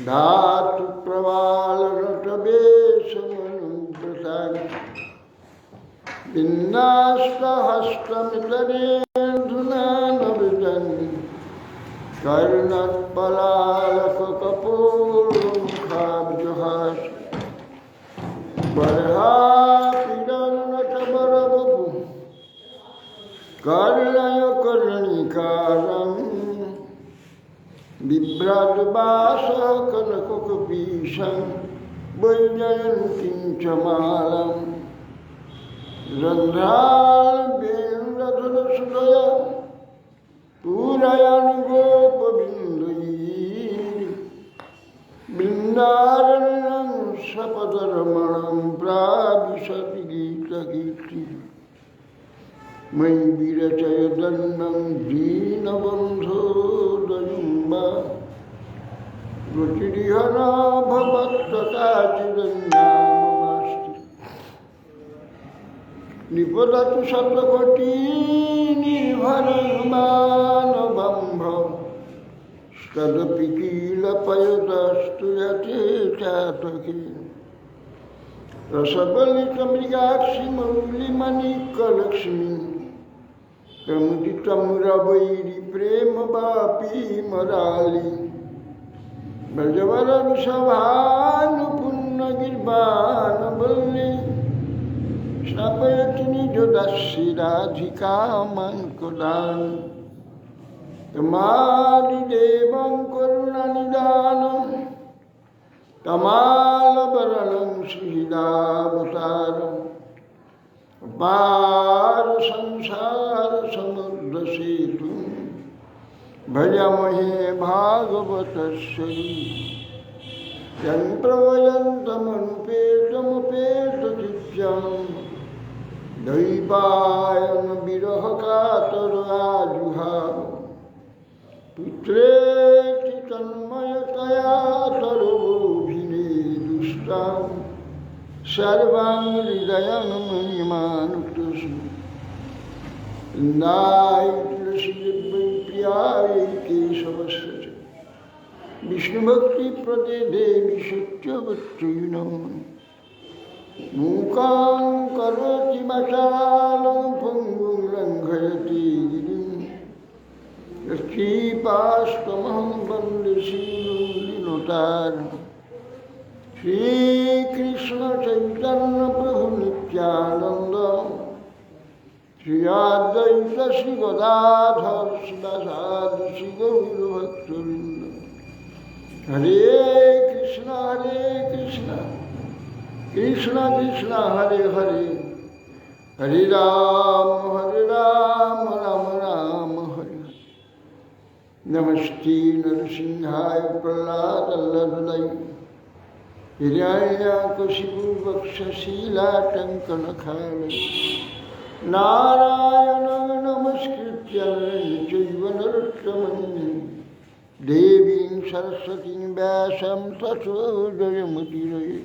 धातु प्रवाल रटवेश मनुप्रसाद बिन्नास्तहस्तमितरेधुना नवजन् कर्णत्पलालक कपोलमुखाब्जहास बर्हापिरन्नटबरवपु कर्णय कर्णिकारम् बिभ्राजबासः कनककपीशं वैजयन्तीं च मालाम् रन्ध्रालवेन्द्रधरसुधया पूरयन् गोपबिन्दुैः बृन्दारण्यं सपदरमणं प्राविशति गीतकीर्तिः मयि विरचय दण्डं दीनबन्धो दयुम्बा रुचिरिहना भवत्तकाचिदन्याममास्ति निपततु शतकोटि निर्भरमानबम्भ तदपि कीलपयतस्तु यथेचातके रसबलितमृगाक्षि मौलिमणिकलक्ष्मी प्रमुदितमुरवैरि प्रेम वापी मराली ब्रजवर वृषभानुपुण्यगिर्वाणवल्ली स्थापयति निजदासी राधिकामं कुलान् तमादिदेवं करुणनिदानं तमालवरणं श्रीदावतारम् अपार संसार समुद्र सेतु भजमहे भागवतश्री यन्त्रवयन्तमनुपेतमुपेतचित्यं दैवायन विरह कातर आजुहाव पुत्रेति तन्मयतया सर्वोभिनेदुष्टाम् सर्वांग हृदयं महिमानुतोषि नाय तुलसी प्रियाय केशवस्य विष्णुभक्ति प्रदे देवी सत्यवती नमः मूकां करोति मशालं पङ्गुं लङ्घयति गिरिं यस्तीपास्तमहं वन्दे श्रीनुतारम् श्री कृष्ण चैतन्य प्रभु नित्यानंद श्री अद्वैत श्री गदाधर शिवासादि श्री गौर भक्तवृंद हरे कृष्ण कृष्ण कृष्ण हरे हरे हरे राम राम राम हरे नमस्ते नरसिंहाय प्रह्लादल्लभदय हिरण्याकशिपुवक्षशीलाटङ्कनखालय नारायणं नमस्कृत्य चैव नरोत्तमं देवीं सरस्वतीं व्यासं ततो जयमुदीरये।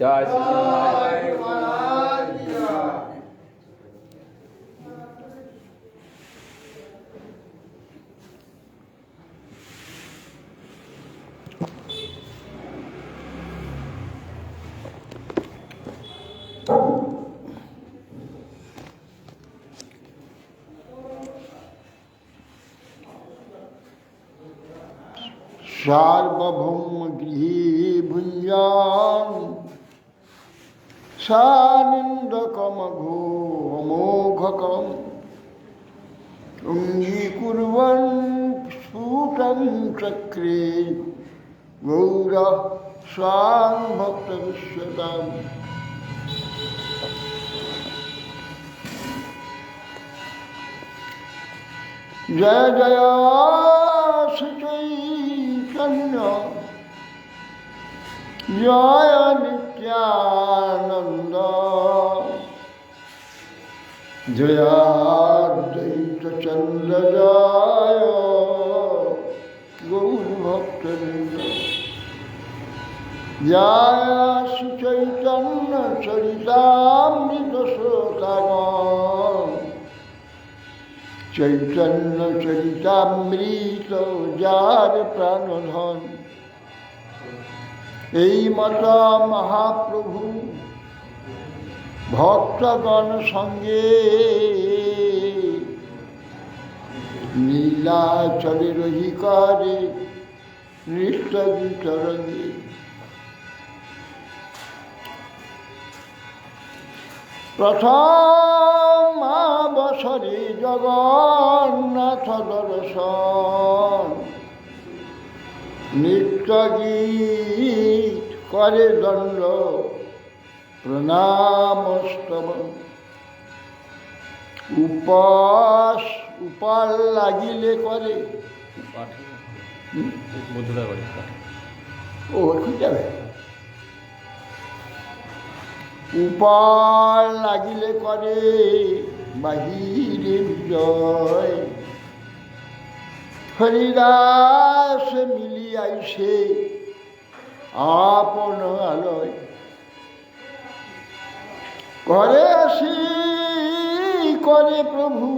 जय श्री सार्वभौम गृहे भुञ्जान् सानिन्दकमघो अमोघकम् अङ्गीकुर्वन् स्फुटं चक्रे गौरः स्वां भक्तविश्वताम् जय जय श्री चैतन्य जय नित्यानंद जय अद्वैत चंद्र जय জয় শ্রী চৈতন্য চরিতামৃত শ্রোতাগণ, চৈতন্য চরিতামৃত যার প্রাণধন, এই মত মহাপ্রভু ভক্তগণ সঙ্গে নীলাচলের অধিকারে নৃত্যগীত রঙ্গে। প্রথম বছরে জগন্নাথ দর্শন, নৃত্যগীত করে দণ্ড প্রণাম স্তবন। উপাস লাগিলে করে ও ঠিক যাবে। উপার লাগিলে করে বাহিরে বিজয়, হরিদাস মিলিয়াইছে আপন আলয়। ঘরে আসি করে প্রভু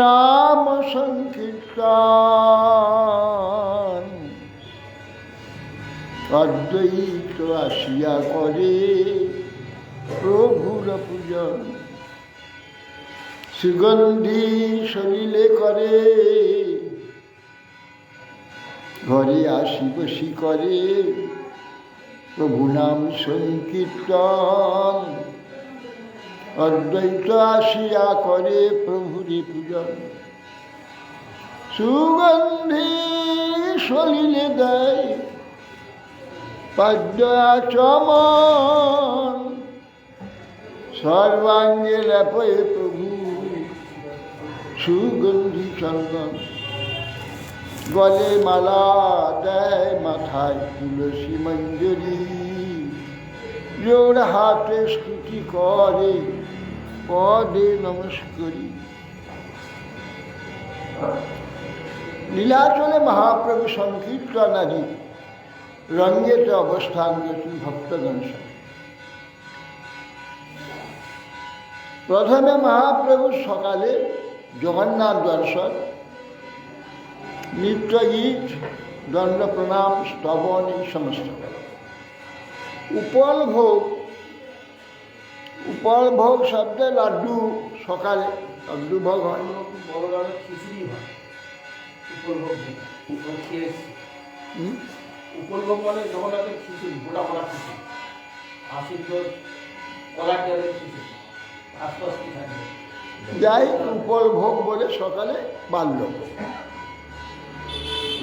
নাম সংকীর্তন, অদ্বৈত আসিয়া করে প্রভুর পূজন। সুগন্ধি শরীরে করে ঘরে আসি বসি করে প্রভু নাম সংকীর্তন, অদ্বৈত আসিয়া করে প্রভুরি পূজন। সুগন্ধি শরীরে দেয় পদ্মাচমন, সর্বাঙ্গে লেপে প্রভু সুগন্ধি চন্দন। গলে মালা দেয় মাথায় তুলসী মঞ্জরি, জোর হাতে স্তুতি করে পদে নমস্করি। নীলাচলে মহাপ্রভু সংকীর্তনাদি রঙ্গেতে অবস্থান করছেন ভক্তগণ। প্রথমে মহাপ্রভু সকালে জগন্নাথ দর্শন, নৃত্যগীত, দণ্ড প্রণাম স্তবন এই সমস্ত। উপলভোগ শব্দে লাড্ডু, সকালে লাড্ডু ভোগ হয়। উপলভোগ মানে জগন্নাথের খিচুড়ি, গোটা কলা খিচুড়ি, আশীর্য কলার ডালের খিচুড়ি, আস্তে থাকবে। যাই উপলভোগ বলে সকালে বাল্যভোগ।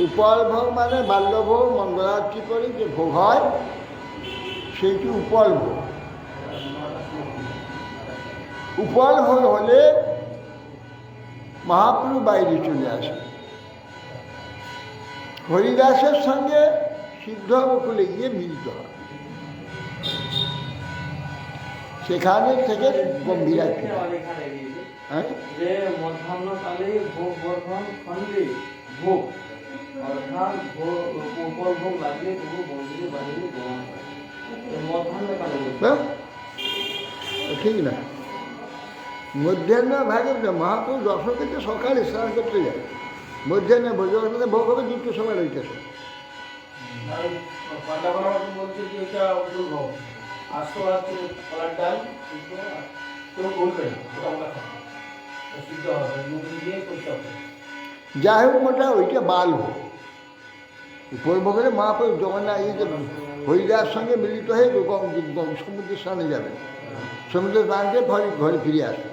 উপলভোগ মানে বাল্যভোগ, মঙ্গলারতি করে যে ভোগ হয় সেইটি উপলভোগ। উপলভোগ হলে মহাপ্রভু বাইরে চলে আসে, হরিদাসের সঙ্গে সিদ্ধ বকুলে গিয়ে মিলিত হয়। সেখানে থেকে গম্ভীরা হ্যাঁ, যে মধ্যাহ্নকালে ভোগ বর্ধন খণ্ডে ভোগ অর্থাৎ উপলভোগ লাগলে তবু মন্দিরে বাহিরে গ্রহণ হয়। মধ্যাহ্নকালে ঠিক না, মধ্যাহ্ন ভাগে মহাপ্রভু দর্শন করতে সকালে স্নান করতে যায়। মধ্যাহ্নে ভোজন ভোগ হবে দুটো সময় রইতেছে। বলছে যে এটা উপলভোগ, আস্তে আস্তে কলার ডাল কেউ বলবে সিদ্ধ হবে, মুখি দিয়ে করতে হবে। যাই হোক মোটা ওইটা বাল ভোগ। উপলভোগের মহাপ্রভু জগন্নাথ এই যে হরিদার সঙ্গে মিলিত হয়ে সমুদ্রের স্নানে যাবে, সমুদ্রে স্নান করে ঘরে ফিরে আসবে।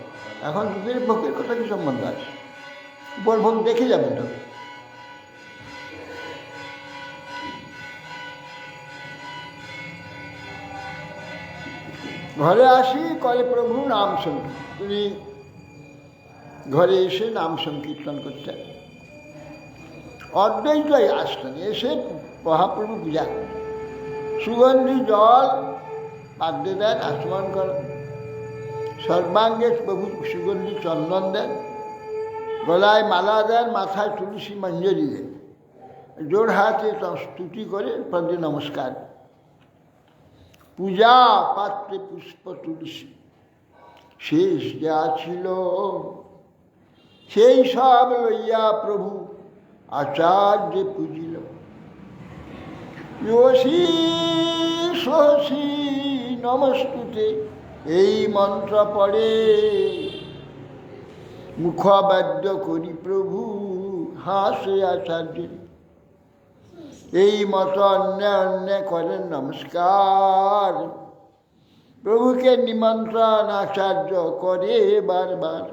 এখন দুপুরের ভোগের কথা কি সম্বন্ধ আছে? উপলভোগ দেখে যাবে তো। ঘরে আসি করে প্রভু নাম সংকীর্তন। তিনি ঘরে এসে নাম সংকীর্তন করতেন। অদ্বৈতই আসতেন, এসে মহাপ্রভু পূজা করেন। সুগন্ধি জল পাদ্যে দেন, আচমন করেন। সর্বাঙ্গে প্রভু সুগন্ধি চন্দন দেন, গলায় মালা দেন, মাথায় তুলসী মঞ্জরি দেন। জোর হাতে তার স্তুতি করে পদে নমস্কার। পূজা পাত্রে পুষ্প তুলসী, শেষ যা ছিল সেই সব লইয়া প্রভু আচার্য পুজিল। যোশী শশী নমস্তুতে এই মন্ত্র পড়ে মুখবাদ্য করি প্রভু হাসে আচার্য। এই মত অন্যায় করেন নমস্কার, প্রভুকে নিমন্ত্রণ আচার্য করে বারবার।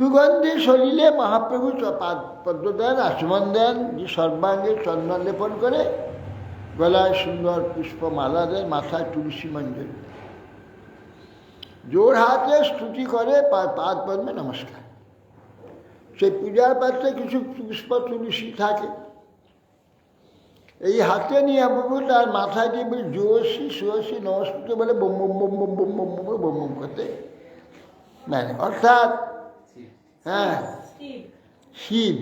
সুগন্ধি শরীরে মহাপ্রভু পদ্ম দেন, আচমন দেন, যে সর্বাঙ্গে চন্দন লেপন করে, গলায় সুন্দর পুষ্পমালা দেন, মাথায় তুলসী মঞ্জরি, জোর হাতে স্তুতি করে পাদ পদ্মে নমস্কার। সেই পূজার পাত্রে কিছু পুষ্প তুলসী থাকে, এই হাতে নিয়ে প্রভু তার মাথায় দিয়ে বলে যোশী শশী নমস্তুতে বলে bomb bomb bomb bomb bomb bomb bomb bomb bomb করতে, মানে অর্থাৎ হ্যাঁ শিব,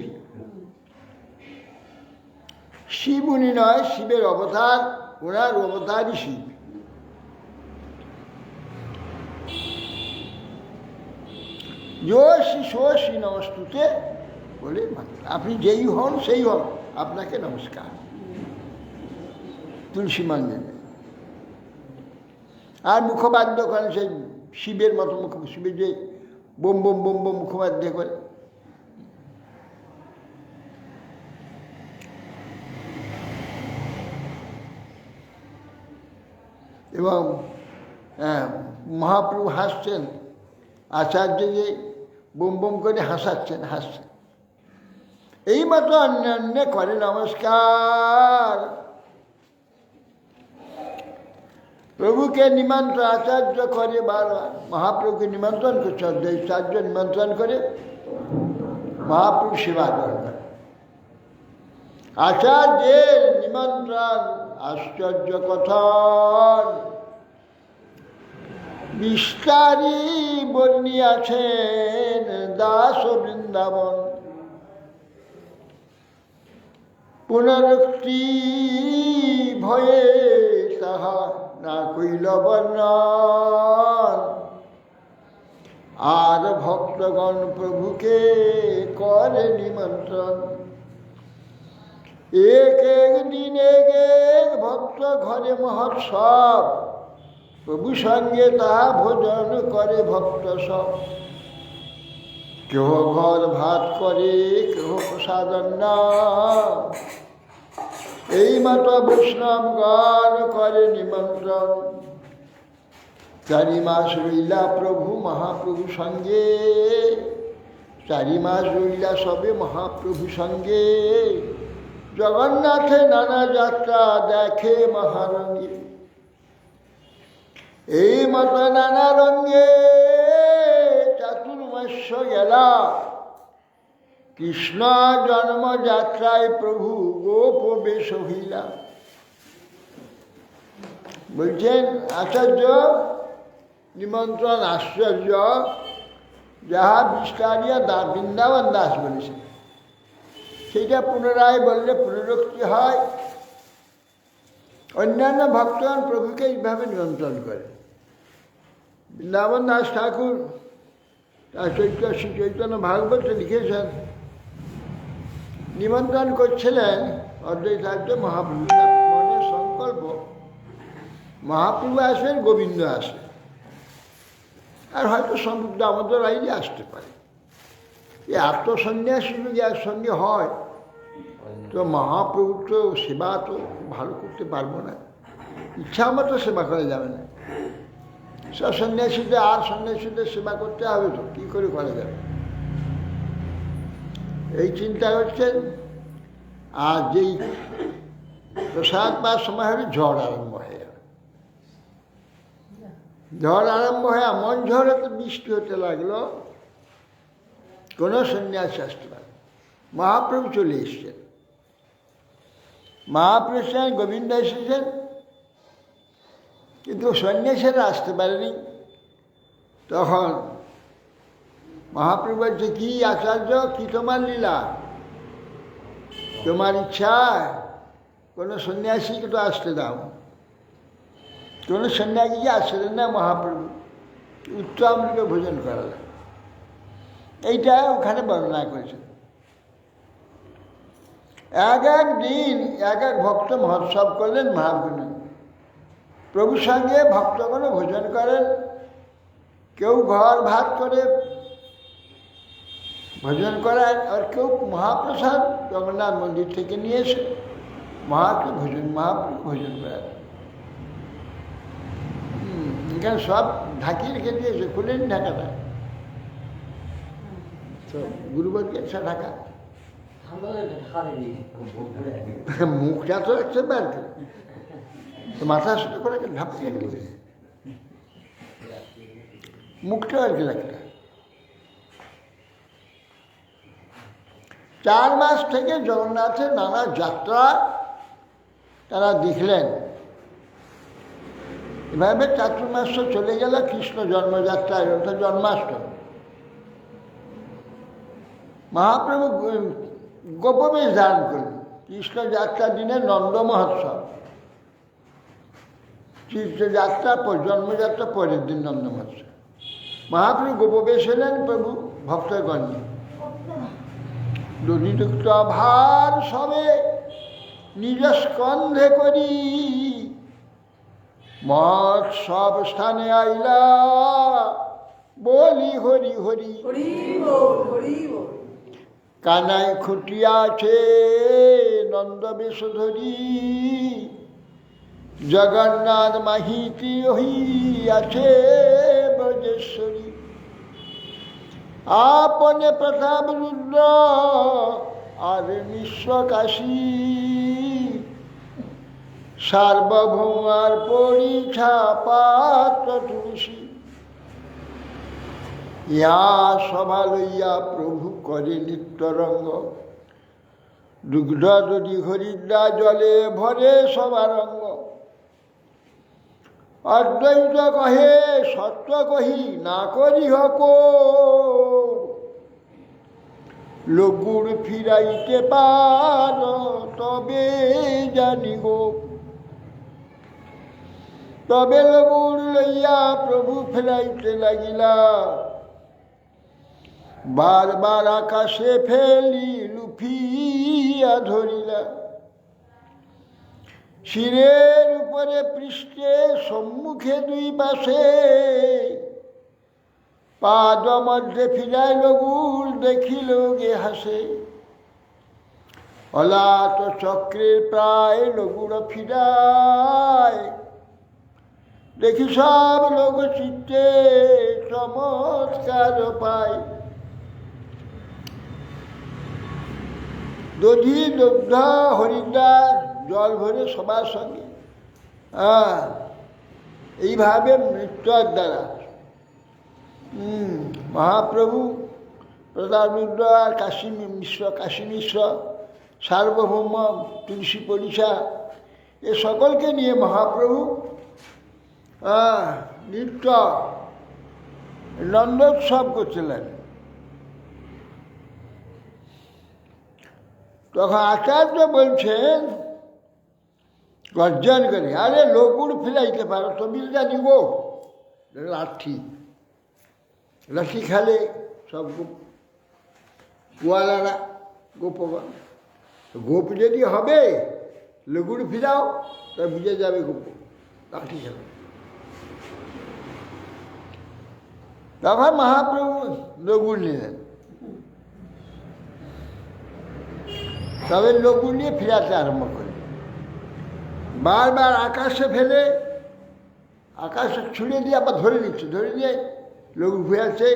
শিব উনি নয়, শিবের অবতার, ওনার অবতারই শিব। যোশী শশী নমস্তুতে বলে আপনি যেই হন সেই হন, আপনাকে নমস্কার। তুলসী মঞ্জনে আর মুখবাদ্য করেন সেই শিবের মতো, শিবের যে বোম বোম বোম বোম মুখবাদ্য করে। এবং মহাপ্রভু হাসছেন, আচার্য যে বোম বোম করে হাসাচ্ছেন, হাসছেন। এই মতো অন্য করে নমস্কার, প্রভুকে নিমন্ত্রণ আচার্য করে বারবার। মহাপ্রভুকে নিমন্ত্রণ করছে, আচার্য নিমন্ত্রণ করে মহাপ্রভু সেবা করে। আচার্যের নিমন্ত্রণ আশ্চর্য কথন বিস্তারি বর্ণিয়াছেন দাস বৃন্দাবন। পুনরুক্তি ভয়ে তাহা না কইল বর্ণন, আর ভক্তগণ প্রভুকে করে নিমন্ত্রণ। এক এক দিন এক এক ভক্ত ঘরে মহোৎসব, প্রভু সঙ্গে তাহা ভোজন করে ভক্ত সব। কেহ ঘর ভাত করে, কেহ প্রসাদন্ন, এই মতো বৈষ্ণবগণ করে নিমন্ত্রণ। 4 মাস রইলা প্রভু মহাপ্রভু সঙ্গে, 4 মাস রইলা সবে মহাপ্রভু সঙ্গে। জগন্নাথে নানা যাত্রা দেখে মহারঙ্গে, এই মতো নানা রঙ্গে চাতুর্মাস্য গেলা। কৃষ্ণ জন্মযাত্রায় প্রভু গোপ বেশ হইলা। বলছেন আচার্য নিমন্ত্রণ আশ্চর্য, যাহা বিস্তারিয়া বৃন্দাবন দাস বলেছেন, সেইটা পুনরায় বললে পুনরুক্তি হয়। অন্যান্য ভক্তগণ প্রভুকে এইভাবে নিমন্ত্রণ করে। বৃন্দাবন দাস ঠাকুর তার শ্রী চৈতন্য ভাগবতে লিখেছেন, নিমন্ত্রণ করছিলেন অদ্বৈতাচার্য মহাপ্রভু। মনের সংকল্প মহাপ্রভু আসেন, গোবিন্দ আসে, আর হয়তো সমুদ্র আমাদের আইলে আসতে পারে। এই আত্মসন্ন্যাসী যদি একসঙ্গে হয় তো মহাপ্রভুর তো সেবা তো ভালো করতে পারবো না, ইচ্ছা মতো সেবা করা যাবে না। সব সন্ন্যাসীদের আর সন্ন্যাসীদের সেবা করতে হবে তো, কী করে করা যাবে, এই চিন্তা করছেন। আর যেই প্রসাদ পাওয়ার সময় হলে ঝড় আরম্ভ হয়ে যাবে। ঝড় আরম্ভ হয়ে এমন ঝড় হতে বৃষ্টি হতে লাগলো, কোনো সন্ন্যাসী আসতে পারে। মহাপ্রভু চলে এসছেন, মহাপ্রভু এসেছেন, গোবিন্দ এসেছেন, কিন্তু সন্ন্যাসীরা আসতে পারেনি। তখন মহাপ্রভু বলছে, কি আচার্য, কি তোমার লীলা? তোমার ইচ্ছা কোনো সন্ন্যাসীকে তো আসতে দাও। কোনো সন্ন্যাসীকে আসলেন না মহাপ্রভু, উত্তম রূপে ভোজন করালেন। এইটা ওখানে বর্ণনা করেছেন। এক এক দিন এক এক ভক্ত মহোৎসব করলেন মহাপ্রভু। প্রভুর সঙ্গে ভক্তগণ ভোজন করেন, কেউ ঘর ভাত করে ভোজন করায়, আর কেউ মহাপ্রসাদ জগন্নাথ মন্দির থেকে নিয়ে এসে মহাপ্রভু ভোজন করায়। এখানে সব ঢাকিয়ে রেখে দিয়েছে, খুলেন ঢাকাটা, তো গুরুবরকে একটা ঢাকা, মুখটা তো রাখতে পারবে, মাথা সাথে করে ঢাকিয়ে দিলে মুখটা আর কি রাখতে। 4 মাস থেকে জগন্নাথের নানা যাত্রা তারা দেখলেন। এভাবে চাতুর্মাস চলে গেল কৃষ্ণ জন্মযাত্রায়, অর্থাৎ জন্মাষ্টমী। মহাপ্রভু গোপবেশ ধারণ করলেন কৃষ্ণ যাত্রার দিনে নন্দ মহোৎসব, তীর্থযাত্রা জন্মযাত্রা পরের দিন নন্দ মহোৎসব। মহাপ্রভু গোপবেশ এলেন প্রভু ভক্তগণ নিয়ে। দধিযুক্ত ভার সবে নিজ স্কন্ধে করি, মহোৎসব স্থানে আইলা বলি হরি হরি। কানাই খুটিয়াছে নন্দ বেশ ধরি, জগন্নাথ মাহিতি হইয়াছে ব্রজেশ্বরী। আপনে প্রতাপ রুদ্র আর মিশ্র কাশী, সার্বভৌমার পরিছা পাত্র তুলসী। ইয়া সভা লইয়া প্রভু করে নিত্যরঙ্গ, দুগ্ধ যদি হরিদ্রা জলে ভরে সবারঙ্গ। অদ্বৈত কহে সত্য কহি না করি হক, লগুড় ফিরাইতে পার তবে জানি গো। তবে লগুড় লইয়া প্রভু ফেরাইতে লাগিলা, বারবার আকাশে ফেলি লুফিয়া ধরিলা। শিরের উপরে পৃষ্ঠে সম্মুখে 2 পাশে, পাদ মধ্যে ফিরাইল গুড় দেখিল গে হাসে। অলাত চক্রের প্রায় লগুড় ফিরায়, দেখি সব লোক চিত্তে চমৎকার পায়। দধি দুগ্ধ হরিদ্বার জল ভরে সবার সঙ্গে এইভাবে নৃত্যর দ্বারা মহাপ্রভু প্রতাপরুদ্র আর কাশী মিশ্র সার্বভৌম তুলসী পরিষা এ সকলকে নিয়ে মহাপ্রভু নৃত্য নন্দোৎসব করছিলেন। তখন আচার্য বলছেন গর্জন করে, আরে লগুড় ফিরাইতে পারো তুমি জানি গো। লাঠি খেলে সব গোয়ালারা গোপগণ, গোপ যদি হবে লগুড় ফিরাও তা বুঝে যাবে গোপ, লাঠি খেলে। তখন মহাপ্রভু লগুড় নিলেন, তবে লগুড় নিয়ে ফিরাতে আরম্ভ করে বারবার আকাশে ফেলে, আকাশে ছুঁড়ে দিয়ে আবার ধরে নিচ্ছে, ধরে নিয়ে লঘু ফেরাচ্ছে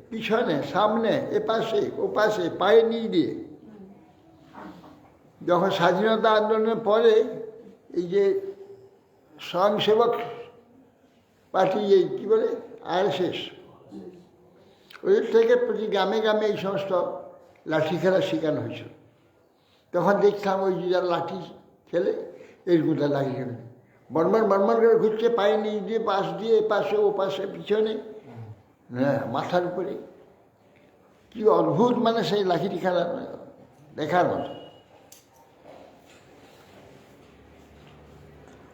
পিছনে সামনে এপাশে ওপাশে পায়ে নিয়ে দিয়ে। যখন স্বাধীনতা আন্দোলনের পরে এই যে স্বয়ংসেবক পার্টি এই কী বলে RSS, ওদের থেকে প্রতি গ্রামে গ্রামে এই সমস্ত লাঠি খেলা শেখানো হয়েছিল। তখন দেখতাম ওই যে যারা লাঠি খেলে এরকমটা লাঠি খেলে বর্মন করে ঘুরছে, পায়ে নিয়ে দিয়ে পাশ দিয়ে এপাশে ওপাশে পিছনে, হ্যাঁ মাথার উপরে। কি অদ্ভুত মানে সেই লাঠিটি খেলা দেখার মতো।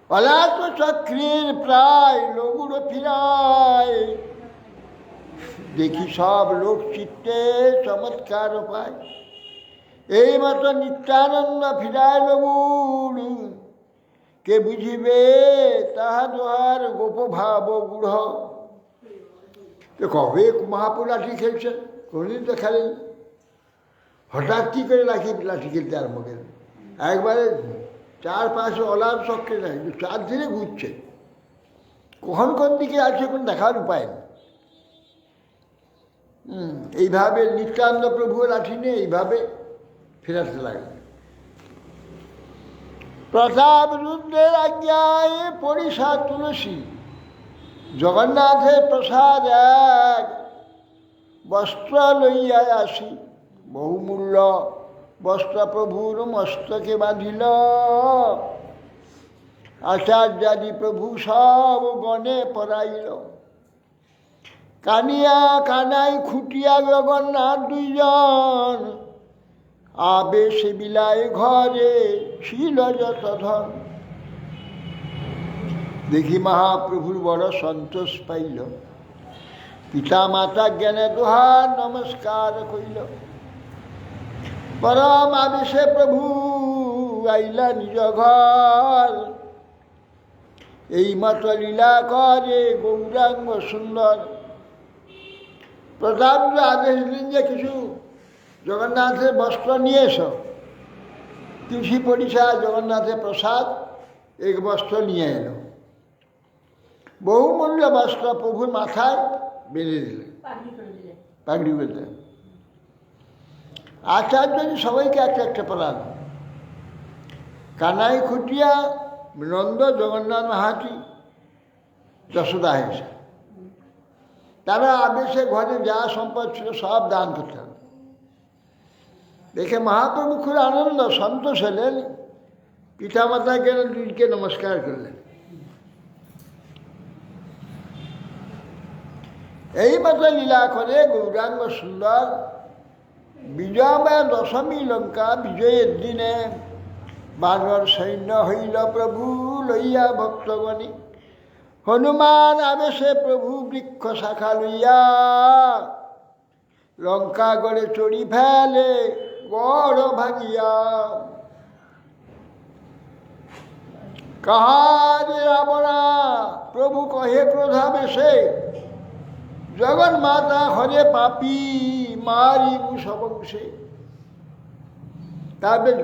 অলাত চক্রের প্রায় লগুড়ো ফিরায়, দেখি সব লোক চিত্তে চমৎকার পায়। এই মতো নিত্যানন্দ ফিরায় লগুড়, কে বুঝিবে তাহা দোহার গোপ ভাব গুঢ়। তো কবে মহাপুর লাঠি খেলছেন? কোনদিন তো খেলেন। হঠাৎ কী করে লাঠি খেলতে আরম্ভ করেন? একবারে 4-5 অলাভ চক্রে নাই, 4 দিনে ঘুরছে। কখন কোন দিকে আছে কোন দেখার উপায় নেই। এইভাবে নিত্যানন্দ প্রভু লাঠি নিয়ে এইভাবে ফেরাতে লাগলেন। প্রতাপ রুদ্রের আজ্ঞায় পরিষা তুলসী, জগন্নাথের প্রসাদ এক বস্ত্র লইয়া আসি। বহুমূল্য বস্ত্র প্রভুর মস্তকে বাঁধিল, আচার্যাদি প্রভু সব গণে পরাইল। কানিয়া কানাই খুটিয়া জগন্নাথ 2 জন, আবেশে বিলায় ঘরে ছিল যত ধন। দেখি মহাপ্রভুর বড় সন্তোষ পাইল, পিতা মাতা জ্ঞানে দোহার নমস্কার কইল। পরম আবেশে প্রভু আইলা নিজ ঘর, এই মতো লীলা করে গৌরাঙ্গ সুন্দর। প্রতাপ আদেশ দিন যে কিছু জগন্নাথের বস্ত্র নিয়ে এসো। তুলসী পরিষা জগন্নাথের প্রসাদ 1 বস্ত্র নিয়ে এলো। বহুমূল্য বস্ত্র প্রভুর মাথায় বেঁধে দিলেন, পাগড়ি বেঁধে। আচার্য সবাইকে একটা প্রদান। কানাই খুটিয়া নন্দ জগন্নাথ মাহাতি যশোদা হেসে, তারা আবেশে ঘরে যা সম্পদ ছিল সব দান করতেন। দেখে মহাপ্রভু খুব আনন্দ সন্তোষ হলেন, পিতামাতাকে 2কে নমস্কার করলেন। এই মতো লীলা করে গৌরাঙ্গ সুন্দর বিজয়ময় দশমী লঙ্কা বিজয়ের দিনে বানর সৈন্য হইল প্রভু লইয়া ভক্তগণী। হনুমান আবেশে প্রভু বৃক্ষ শাখা লইয়া, লঙ্কা গড়ে চড়ি ফেলে গড় ভাগিয়া। কাহারে রাবণা প্রভু কহে ক্রোধা বেশে, জগন মাতা হরে পাপি মারিবু সবংশে। তারপরে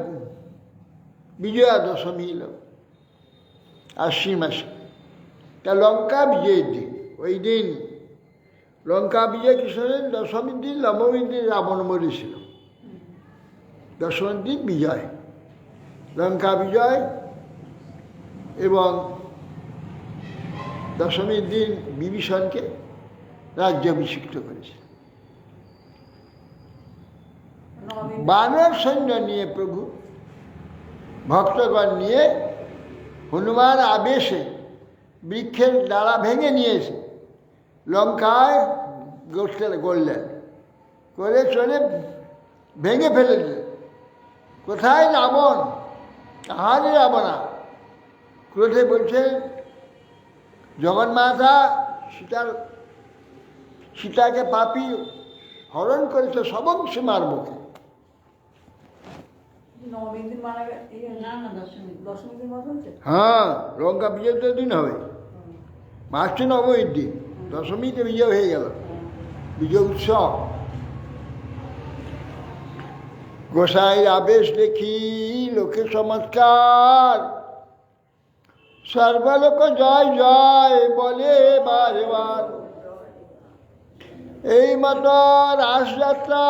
বিজয়া দশমী এলো আশ্বিন মাসে। তা লঙ্কা বিজয়ের দিন, ওই দিন লঙ্কা বিজয় কৃষ্ণের দশমীর দিন, নবমীর দিন রাবণ মরেছিল। দশমীর দিন বিজয়, লঙ্কা বিজয়, এবং দশমীর দিন বিভীষণকে রাজ্যাভিষিক্ত করেছে। বানর সৈন্য নিয়ে প্রভু ভক্তগণ নিয়ে হনুমান আবেশে বৃক্ষের ডালা ভেঙে নিয়েছে, লঙ্কায় গড়লেন, করে চলে ভেঙে ফেলে দিলেন। কোথায় রাবণ? কাহারে রাবণা? ক্রোধে বলছে জগন্মাতা সীতাকে পাপী হরণ করেছে, সবংশে মারব। হ্যাঁ, লঙ্কা বিজয় তো দিন হবে, মাসে নবমীর দিন, দশমীতে বিজয় হয়ে গেল, বিজয় উৎসব। গোসাই আবেশ দেখি লোকে চমৎকার, সর্বলোক জয় জয় বলে বারে বার। এই মতো রাসযাত্রা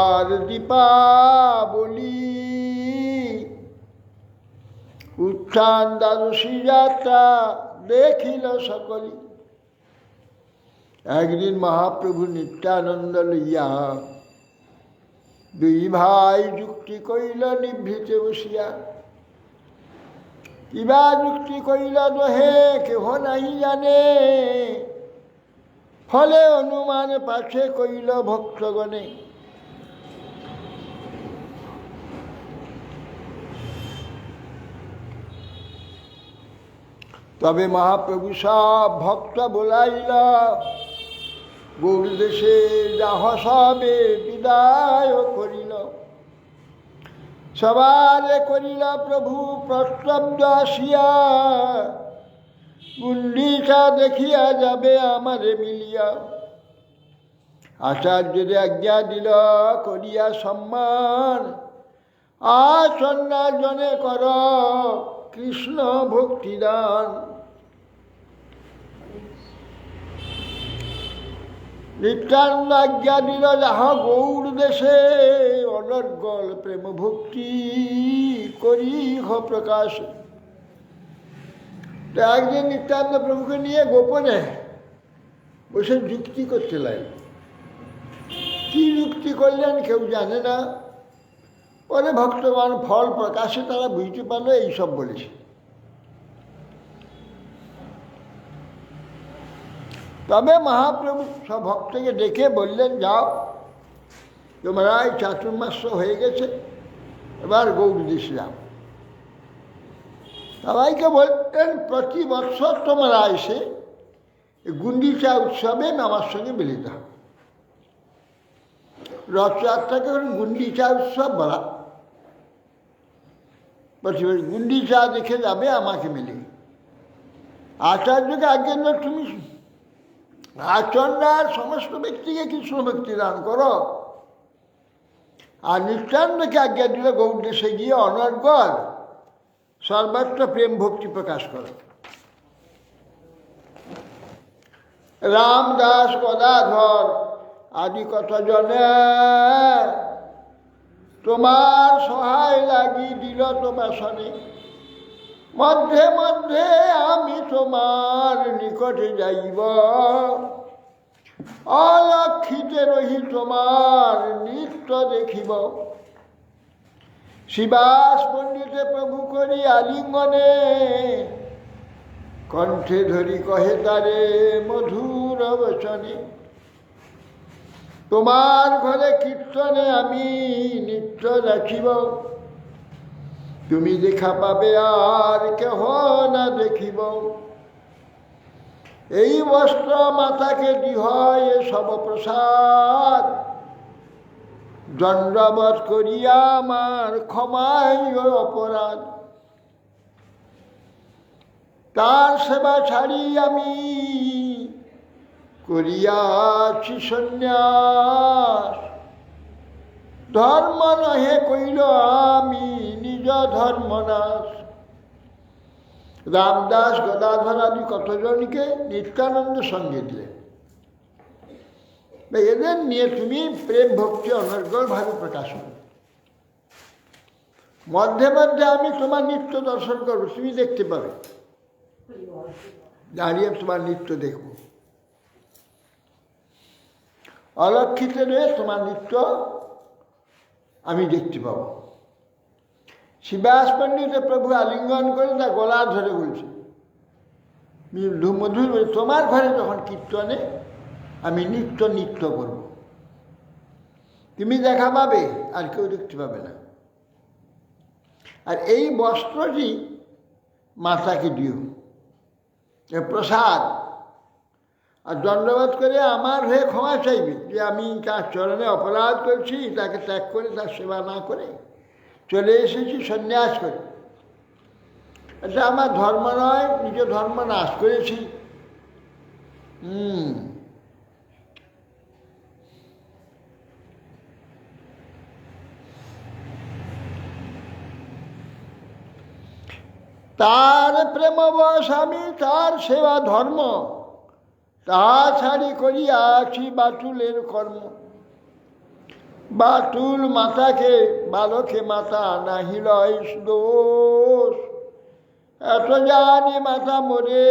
আর দীপাবলি, উত্থান দ্বাদশী যাত্রা দেখিল সকলি। একদিন মহাপ্রভু নিত্যানন্দ লইয়া 2 ভাই যুক্তি কইল নিভৃতে বসিয়া। কিবা যুক্তি কইল দোহে কেহ নাই জানে, ফলে অনুমান পাছে কইল ভক্তগণে। তবে মহাপ্রভু সব ভক্ত বোলাইলা, গৌর দেশে যাহ সবে বিদায় করিল। সবারে করিলা প্রভু প্রস্তব্ধ আসিয়া, গুন্ডিচা দেখিয়া যাবে আমারে মিলিয়া। আচার্যের আজ্ঞা দিল করিয়া সম্মান, আচন্না জনে কর কৃষ্ণ ভক্তিদান। নিত্যানন্দ আজ্ঞা দিল যাহা গৌর দেশে, অনর্গল প্রেম ভক্তি করি প্রকাশ। একদিন নিত্যানন্দ প্রভুকে নিয়ে গোপনে বসে যুক্তি করতে লাগল। কি যুক্তি করলেন কেউ জানে না। পরে ভক্তগণ ফল প্রকাশে তারা বুঝতে পারলো এইসব বলেছে। তবে মহাপ্রভু সব ভক্তকে ডেকে বললেন, যাও তোমরা এই চাতুর্মাস হয়ে গেছে, এবার গৌর দেশে যাও। সবাইকে বলতেন প্রতি বৎসর তোমরা এসে গুন্ডিচা উৎসবে আমার সঙ্গে মিলিত হবে। রথযাত্রাকে গুন্ডিচা উৎসব বলা, প্রতিবার গুন্ডিচা দেখে যাবে আমাকে মিলে। আচার্যকে আজ্ঞা দিল তুমি আচরণার সমস্ত ব্যক্তিকে কৃষ্ণ ভক্তি দান করো, আর নিত্যানন্দকে আজ্ঞা দিল গৌর দেশে গিয়ে অনর্গল সর্বত্র প্রেম ভক্তি প্রকাশ করো। রামদাস গদাধর আদি কতজনে তোমার সহায় লাগি দিল তোমার শনে। মধ্যে মধ্যে আমি তোমার নিকটে যাইব, অলক্ষিতে রহি তোমার নিত্য দেখিব। শিবাস পণ্ডিতে প্রভু করি আলিঙ্গনে, কণ্ঠে ধরি কহে তারে মধুর বচনে। তোমার ঘরে কীর্তনে আমি নিত্য রাখিব, তুমি দেখা পাবে আর কেহ না দেখিব। এই বস্ত্র মাতাকে দিহ এ সব প্রসাদ, দণ্ডবৎ করিয়া আমার ক্ষমাই অপরাধ। তার সেবা ছাড়ি আমি করিয়াছি সন্ন্যাস, ধর্ম নহে কইল আমি নিজ ধর্মনাশ। রামদাস গদাধর আদি কতজনকে নিত্যানন্দ সঙ্গে দিলেন। এদের নিয়ে তুমি প্রেম ভক্তি অনর্গল ভাবে প্রকাশ করো। মধ্যে মধ্যে আমি তোমার নিত্য দর্শন করবো, তুমি দেখতে পাবে, দাঁড়িয়ে তোমার নিত্য দেখব। অলক্ষিতে রয়ে তোমার নিত্য আমি দেখতে পাব। শিবাস পণ্ডিত প্রভু আলিঙ্গন করে তার গলা ধরে বলছে, মধুর তোমার ঘরে যখন কীর্তনে আমি নিত্য নৃত্য করব, তুমি দেখা পাবে আর কেউ দেখতে পাবে না। আর এই বস্ত্রটি মাতাকে দিও প্রসাদ, আর দণ্ডবোধ করে আমার হয়ে ক্ষমা চাইবে যে আমি তার চরণে অপরাধ করছি, তাকে ত্যাগ করে তার সেবা না করে চলে এসেছি সন্ন্যাস করে। এটা আমার ধর্ম নয়, নিজ ধর্ম নাশ করেছি। তার প্রেমবশ আমি তার সেবা ধর্ম, তাহা ছাড়ি করিয়াছি বাটুলের কর্ম। বাটুল মাতাকে বালকে মাতা নাহি লয় দোষ, এত জানি মাতা মোরে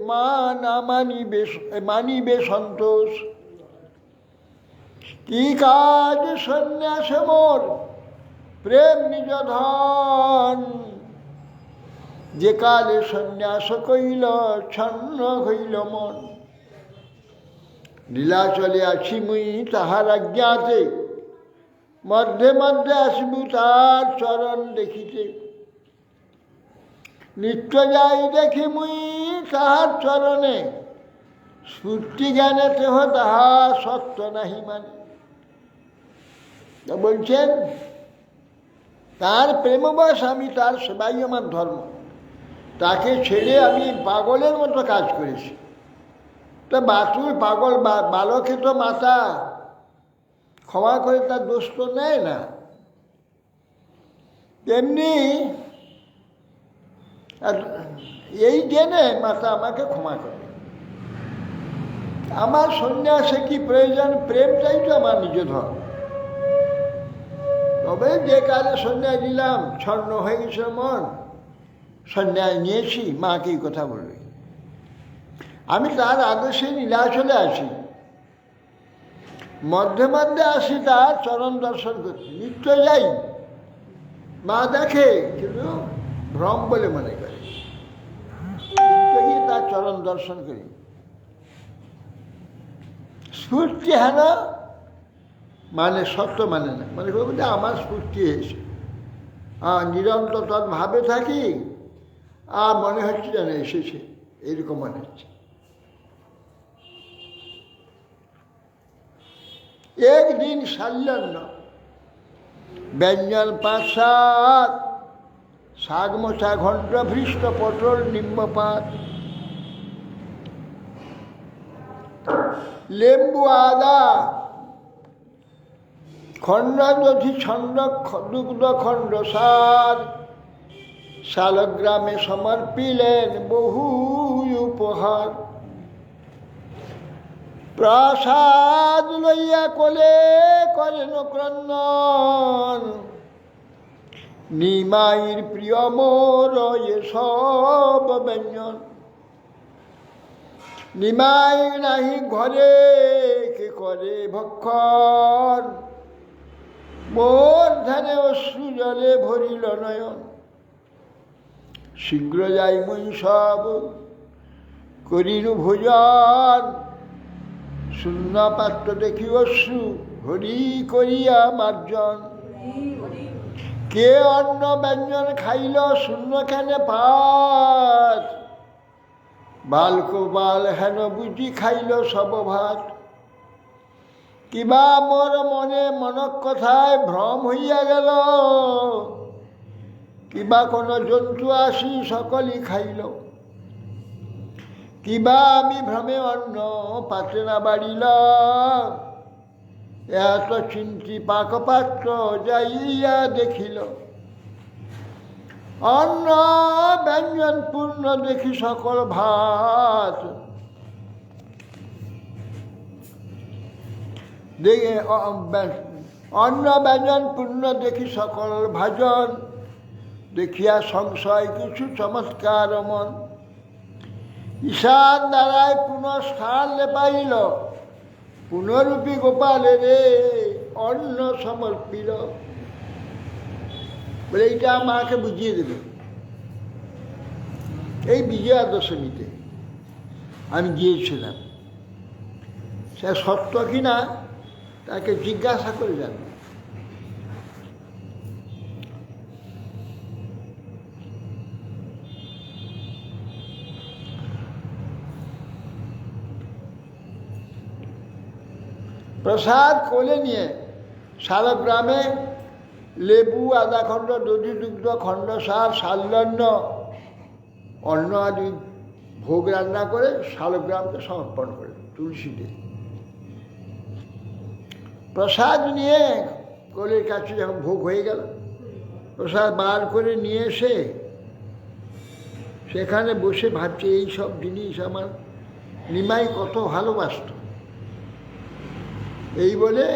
মা না মানিবে সন্তোষ। কি কাজ সন্ন্যাস মোর প্রেম নিজ ধন, যে কালে সন্ন্যাস কইল ছন্ন হইল মন। নীলাচলে আছি মুই তাহার আজ্ঞাতে, মধ্যে মধ্যে আসবু তার চরণ দেখিতে। নিত্য যাই দেখি মুই তাহার চরণে, স্ফূর্তি জ্ঞানে তেহ তাহা সত্য নাহি মানে। বলছেন তার প্রেমবশ আমি তার সেবাই আমার ধর্ম, তাকে ছেড়ে আমি পাগলের মতো কাজ করেছি। তা বাতুল পাগল বালকে তো মাতা ক্ষমা করে তার দোষ তো নেয় না, তেমনি এই জেনে মাতা আমাকে ক্ষমা করে। আমার সন্ন্যাসে কি প্রয়োজন? প্রেমটাই তো আমার নিজ ধর্ম। তবে যে কাজে সন্ন্যাস দিলাম, ছন্ন হয়ে গেছে মন, সন্ন্যাস নিয়েছি, মাকে এই কথা বলবে। আমি তার আদর্শে নীলাচলে আসি, মধ্যে মধ্যে আসি তার চরণ দর্শন করতে। নিত্য যাই, মা দেখে কিন্তু ভ্রম বলে মনে করে, নিত্য গিয়ে তার চরণ দর্শন করি। স্ফূর্তি হেন মানে সত্য মানে না, মানে করবো যে আমার স্ফূর্তি হয়েছে, নিরন্তর তৎ ভাবে থাকি, আর মনে হচ্ছে যেন এসেছে, এরকম মনে হচ্ছে। একদিন সাল্যান্ন ব্যঞ্জন ৫-৭, শাক মোছা ঘণ্ট ভৃষ্ট পটল নিম্বপাত, লেম্বু আদা খণ্ড দধি ছন্দ দুগ্ধ খণ্ড সার, শালগ্রামে সমর্পিলেন বহু উপহার। প্রসাদ লইয়া কোলে করেন ক্রন্দন, নিমাইর প্রিয় মোর এসব ব্যঞ্জন। নিমাই নাহি ঘরে কে করে ভক্ষণ, মোর ধ্যানে অশ্রু জলে ভরিল নয়ন। শীঘ্র যাই মুই সব করিনু ভোজন, শূন্য পাত্র দেখি অশ্রু হরি করিয়া মার্জন। কে অন্ন ব্যঞ্জন খাইল শূন্য খানে পাত, বালকোবাল হেন বুঝি খাইল সব ভাত। কিবা মোর মনে মনক কথায় ভ্রম হইয়া গেল, কিবা কোনো জন্তু আসি সকলই খাইল। কিবা আমি ভ্রমে অন্ন পাত্রে না বাড়িলাম, এত চিন্তি পাকপাত্র যাইয়া দেখিল। অন্ন ব্যঞ্জন পূর্ণ দেখি সকল ভাত, অন্ন ব্যঞ্জন পূর্ণ দেখি সকল ভাজন। দেখিয়া সংশয় কিছু চমৎকার মন, ঈশান দ্বারায় পুনঃস্থান পাইল। পুনরূপী গোপালে রে অন্ন সমর্পিল। বলে এইটা মাকে বুঝিয়ে দেবে। এই বিজয়া দশমীতে আমি গিয়েছিলাম, সে সত্য কিনা তাকে জিজ্ঞাসা করে জানবে। প্রসাদ কোলে নিয়ে শালগ্রামে লেবু আধা খণ্ড দধি দুগ্ধ খণ্ড সার সাল্যান্ন অন্ন আদি ভোগ রান্না করে শালগ্রামকে সমর্পণ করে তুলসীতে। প্রসাদ নিয়ে কোলের কাছে যখন ভোগ হয়ে গেল, প্রসাদ বার করে নিয়ে এসে সেখানে বসে ভাবছে এই সব জিনিস আমার নিমাই কত ভালোবাসত। এই বলে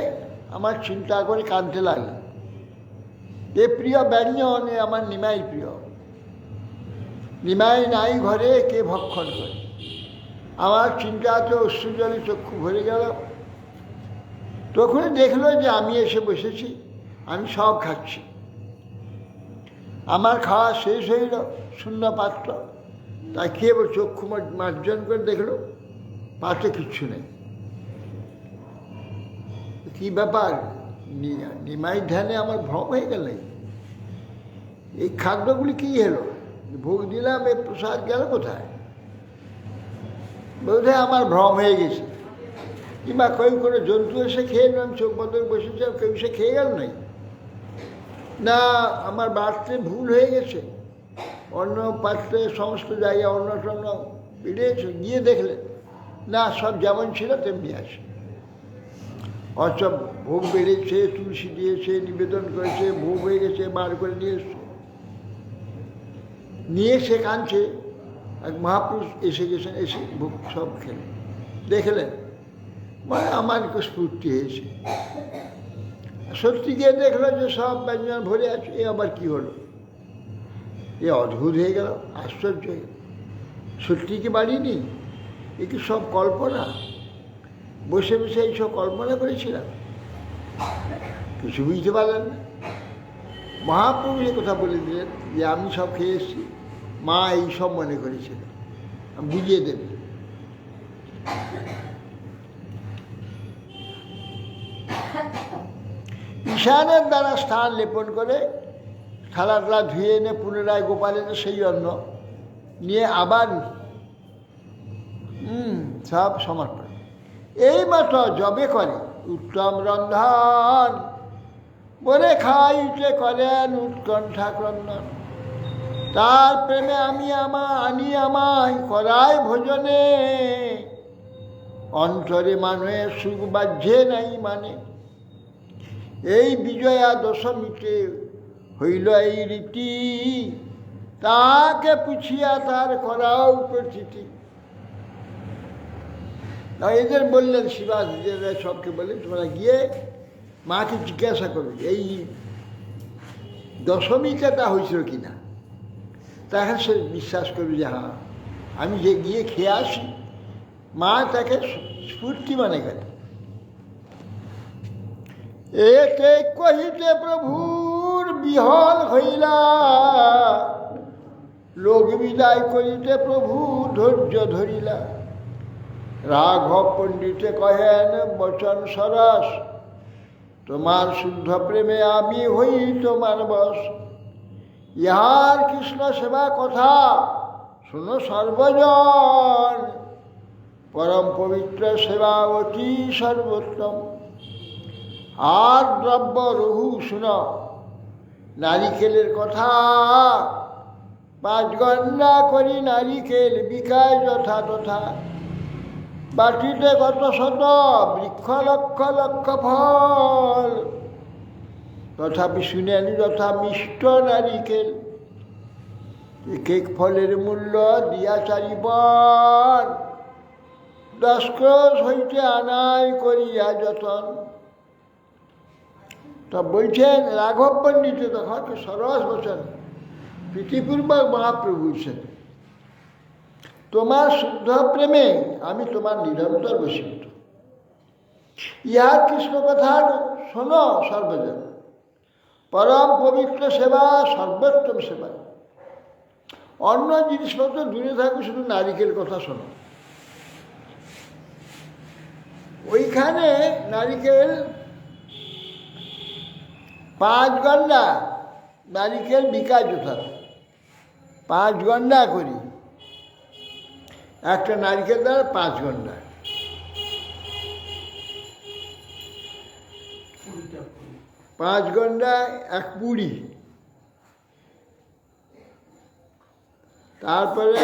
আমার চিন্তা করে কাঁদতে লাগলো। এ প্রিয় ব্যঞ্জন আমার নিমাই প্রিয়, নিমাই নাই ঘরে কে ভক্ষণ করে। আমার চিন্তাতে অশ্রুজলে চক্ষু ভরে গেল। তখন দেখলো যে আমি এসে বসেছি, আমি সব খাচ্ছি। আমার খাওয়া শেষ হইল, শূন্য পাত্র। তাই খেয়ে চক্ষু মার্জন করে দেখলো পাত্রে কিচ্ছু নেই। কি ব্যাপার, নিমাই ধ্যানে আমার ভ্রম হয়ে গেল। এই খাদ্যগুলি কি হলো? ভোগ দিলাম, এই প্রসাদ গেল কোথায়? বোধহয় আমার ভ্রম হয়ে গেছে, কিংবা কোনো জন্তু এসে খেয়ে নিলাম, চোখ বন্ধ করে বসেছিলাম, কেউ এসে খেয়ে গেল নাই, না আমার বাড়তে ভুল হয়ে গেছে, অন্য পাত্রে সমস্ত জায়গায় অন্য টন্য বেরিয়েছে, গিয়ে দেখলেন না সব যেমন ছিল তেমনি আছে। অসব ভোগ বেড়েছে, তুলসী দিয়েছে, নিবেদন করেছে, ভোগ হয়ে গেছে, বার করে নিয়ে এসছে, নিয়ে সে কাঁদছে। এক মহাপুরুষ এসে গেছেন, এসে ভোগ সব খেলেন, দেখলেন, মানে আমার একটু স্ফূর্তি হয়েছে। সত্যি গিয়ে দেখলো যে সব ব্যঞ্জন ভরে আছে, এ আবার কি হলো, এ অদ্ভুত হয়ে গেল, আশ্চর্য হয়ে গেল, সত্যি কি বাড়িনি, এ কি সব কল্পনা, বসে বসে এইসব কল্পনা করেছিলাম, কিছু বুঝতে পারলেন না। মহাপ্রভু এ কথা বলে দিলেন যে আমি সব খেয়ে এসেছি, মা এই সব মনে করেছিলেন, বুঝিয়ে দেবে। ঈশানের দ্বারা স্থান লেপন করে থালা ধুয়ে এনে পুনরায় গোপালের সেই অন্ন নিয়ে আবার সব সমর্পণ। এইমাত্র জবে করে উত্তম রন্ধন, বলে খাইতে করেন উৎকণ্ঠা ক্রন্দন। তার প্রেমে আনি আমায় করায় ভোজনে, অন্তরে মানে সুখ বাহ্যে নাই মানে। এই বিজয়া দশমীতে হইল এই রীতি, তাকে পুছিয়া তার করাও প্রতীতি। এদের বললেন শিবাজীরা সবকে বললেন তোমরা গিয়ে মাকে জিজ্ঞাসা করবে এই দশমীতে তা হয়েছিল কিনা, তাকে সে বিশ্বাস করবে যে হ্যাঁ আমি যে গিয়ে খেয়ে আসি, মা তাকে স্ফূর্তি মনে করে। এতে কহিতে প্রভুর বিহল হইলা, লোক বিদায় করিতে প্রভু ধৈর্য ধরিলা। রাঘব পণ্ডিতে কহেন বচন সরস, তোমার শুদ্ধ প্রেমে আমি হই তোমার বশ। ইহার কৃষ্ণ সেবা কথা শোনো সর্বজন, পরম পবিত্র সেবা অতি সর্বোত্তম। আর দ্রব্য রঘু শুন নারিকেলের কথা, 5 গন্ডা করি নারিকেল বিকায় যথা তথা। বাটিতে কত শত বৃক্ষ লক্ষ লক্ষ ফল, তথাপি শুনেন যথা মিষ্ট নারিকেল। এক এক ফলের মূল্য দিয়া 4 বন, 10 ক্রোশ হইতে আনাই করিয়া যতন। তা বলছেন রাঘব পণ্ডিত তখন সরস বচন প্রীতিপূর্বক মহাপ্রভুর সাথে, তোমার শুদ্ধ প্রেমে আমি তোমার নিরন্তর বশীভূত। ইহার কৃষ্ণ কথা শোনো সর্বজন, পরম পবিত্র সেবা সর্বোত্তম সেবা। অন্য জিনিসপত্র দূরে থাকুক, শুধু নারিকেল কথা শোনো। ওইখানে নারিকেল 5 গন্ডা নারিকেল বিকায় যথা, 5 গন্ডা করি, একটা নারিকেল দ্বারা 5 গন্ডা। পাঁচ গন্ডায় 1 পুরি, তারপরে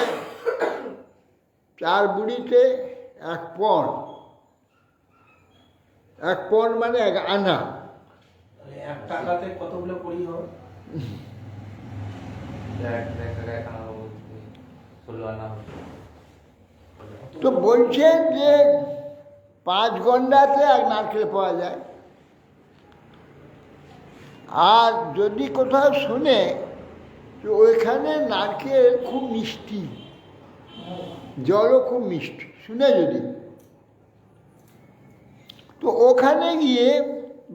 4 বুড়িতে 1 পণ, 1 পণ মানে 1 আনা। 1 টাকাতে কতগুলো পুরি হবে? তো বলছেন যে 5 গন্ডাতে 1 নারকেল পাওয়া যায়। আর যদি কোথাও শুনে তো ওইখানে নারকেল খুব মিষ্টি, জলও খুব মিষ্টি, শুনে যদি, তো ওখানে গিয়ে,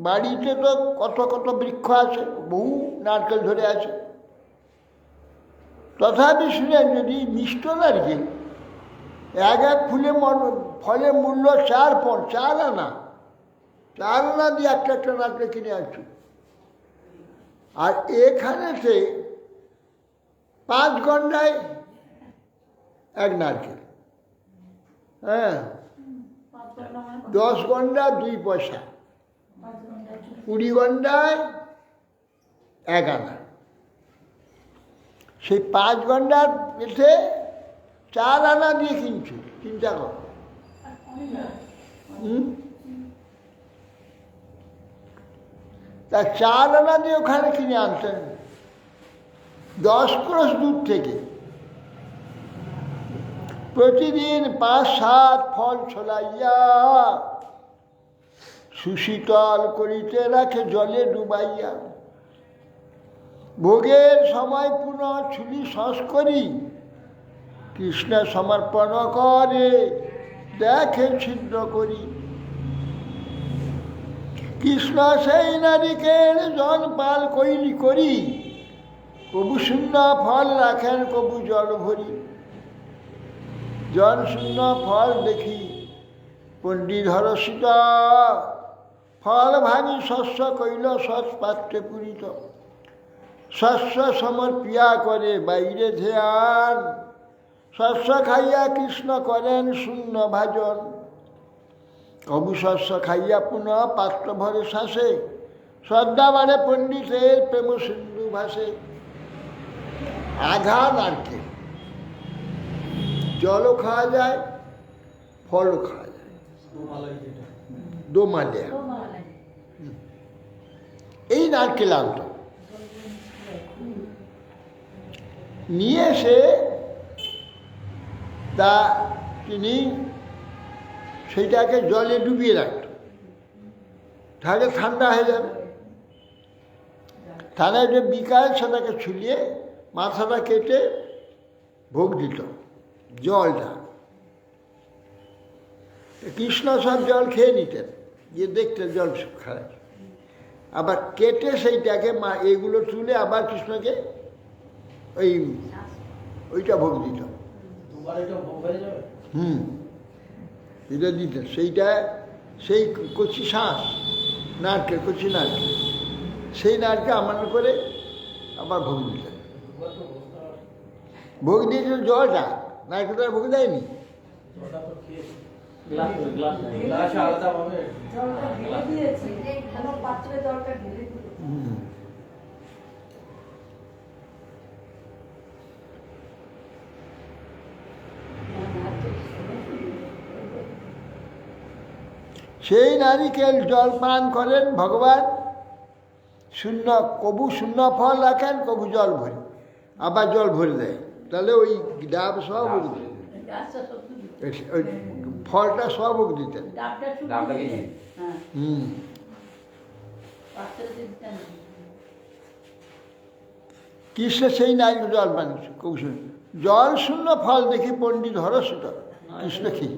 বাড়িতে তো কত কত বৃক্ষ আছে, বহু নারকেল ধরে আছে, তথাপি শুনে যদি মিষ্ট নারকেল 1 ফলের মূল্য 4 পণ, 4 আনা, 4 আনা দিয়ে একটা নারকেল কিনে আসছো। আর এখানেতে 5 গন্ডায় 1 নারকেল, হ্যাঁ, 10 গন্ডা 2 পয়সা, 20 গন্ডায় 1 আনা। সেই 5 গন্ডার পেটে 4 আনা দিয়ে কিনছো, চিন্তা করো। তা 4 আনা দিয়ে ওখানে কিনে আনতেন 10 ক্রোশ দূর থেকে। প্রতিদিন 5-7 ফল ছলাইয়া সুশীতল করিতে রাখে জলে ডুবাইয়া। ভোগের সময় পুনঃ ছুলি শস করি কৃষ্ণ সমর্পণ করে দেখে ছিদ্র করি। কৃষ্ণ সেই নারিকেল জল পাল কৈলি করি, কবু শূন্য ফল রাখেন কবু জল ভরি। জল শূন্য ফল দেখি পণ্ডিত হরষিত, ফল ভাঙি শস্য কইল সৎ পাত্রে পূরিত। শস্য সমর্পিয়া করে বাইরে ধ্যান, শস্য খাইয়া কৃষ্ণ করেন শূন্য ভাজন। কবু শস্য খাইয়া পুনঃ পাত্র ভরে শ্বাসে, শ্রদ্ধা বাড়ে পণ্ডিতের প্রেম সিন্ধু ভাসে। আধা নারকেল, জলও খাওয়া যায়, ফলও খাওয়া যায়, দোমালিয়া। এই নারকেল আনত, নিয়ে এসে তা তিনি সেইটাকে জলে ডুবিয়ে রাখত, তাহলে ঠান্ডা হয়ে যাবে। তাহলে যে বিকাল সেটাকে ছুলিয়ে মাথাটা কেটে ভোগ দিত জলটা। কৃষ্ণ সব জল খেয়ে নিতেন, গিয়ে দেখতেন জল খায়, আবার কেটে সেইটাকে এইগুলো তুলে আবার কৃষ্ণকে ওইটা ভোগ দিত। এটা দিতেন, সেইটা সেই কচি শ্বাস নারকেল, কচি নারকেল, সেই নারকেল আমার করে আবার ভোগ দিতেন। ভোগ দিয়েছিল জলটা, নারকেলটা ভোগ দেয়নি। সেই নারিকেল জল পান করেন ভগবান, শূন্য কবু শূন্য ফল রাখেন কবু জল ভরি, আবার জল ভরে দেয়। তাহলে ওই ডাব সব ওই ফলটা সব দিতেন। কৃষ্ণ সেই নারিকেল জল পান কৌশল, জল শূন্য ফল দেখি পণ্ডিত হরষিত। কৃষ্ণ খেয়ে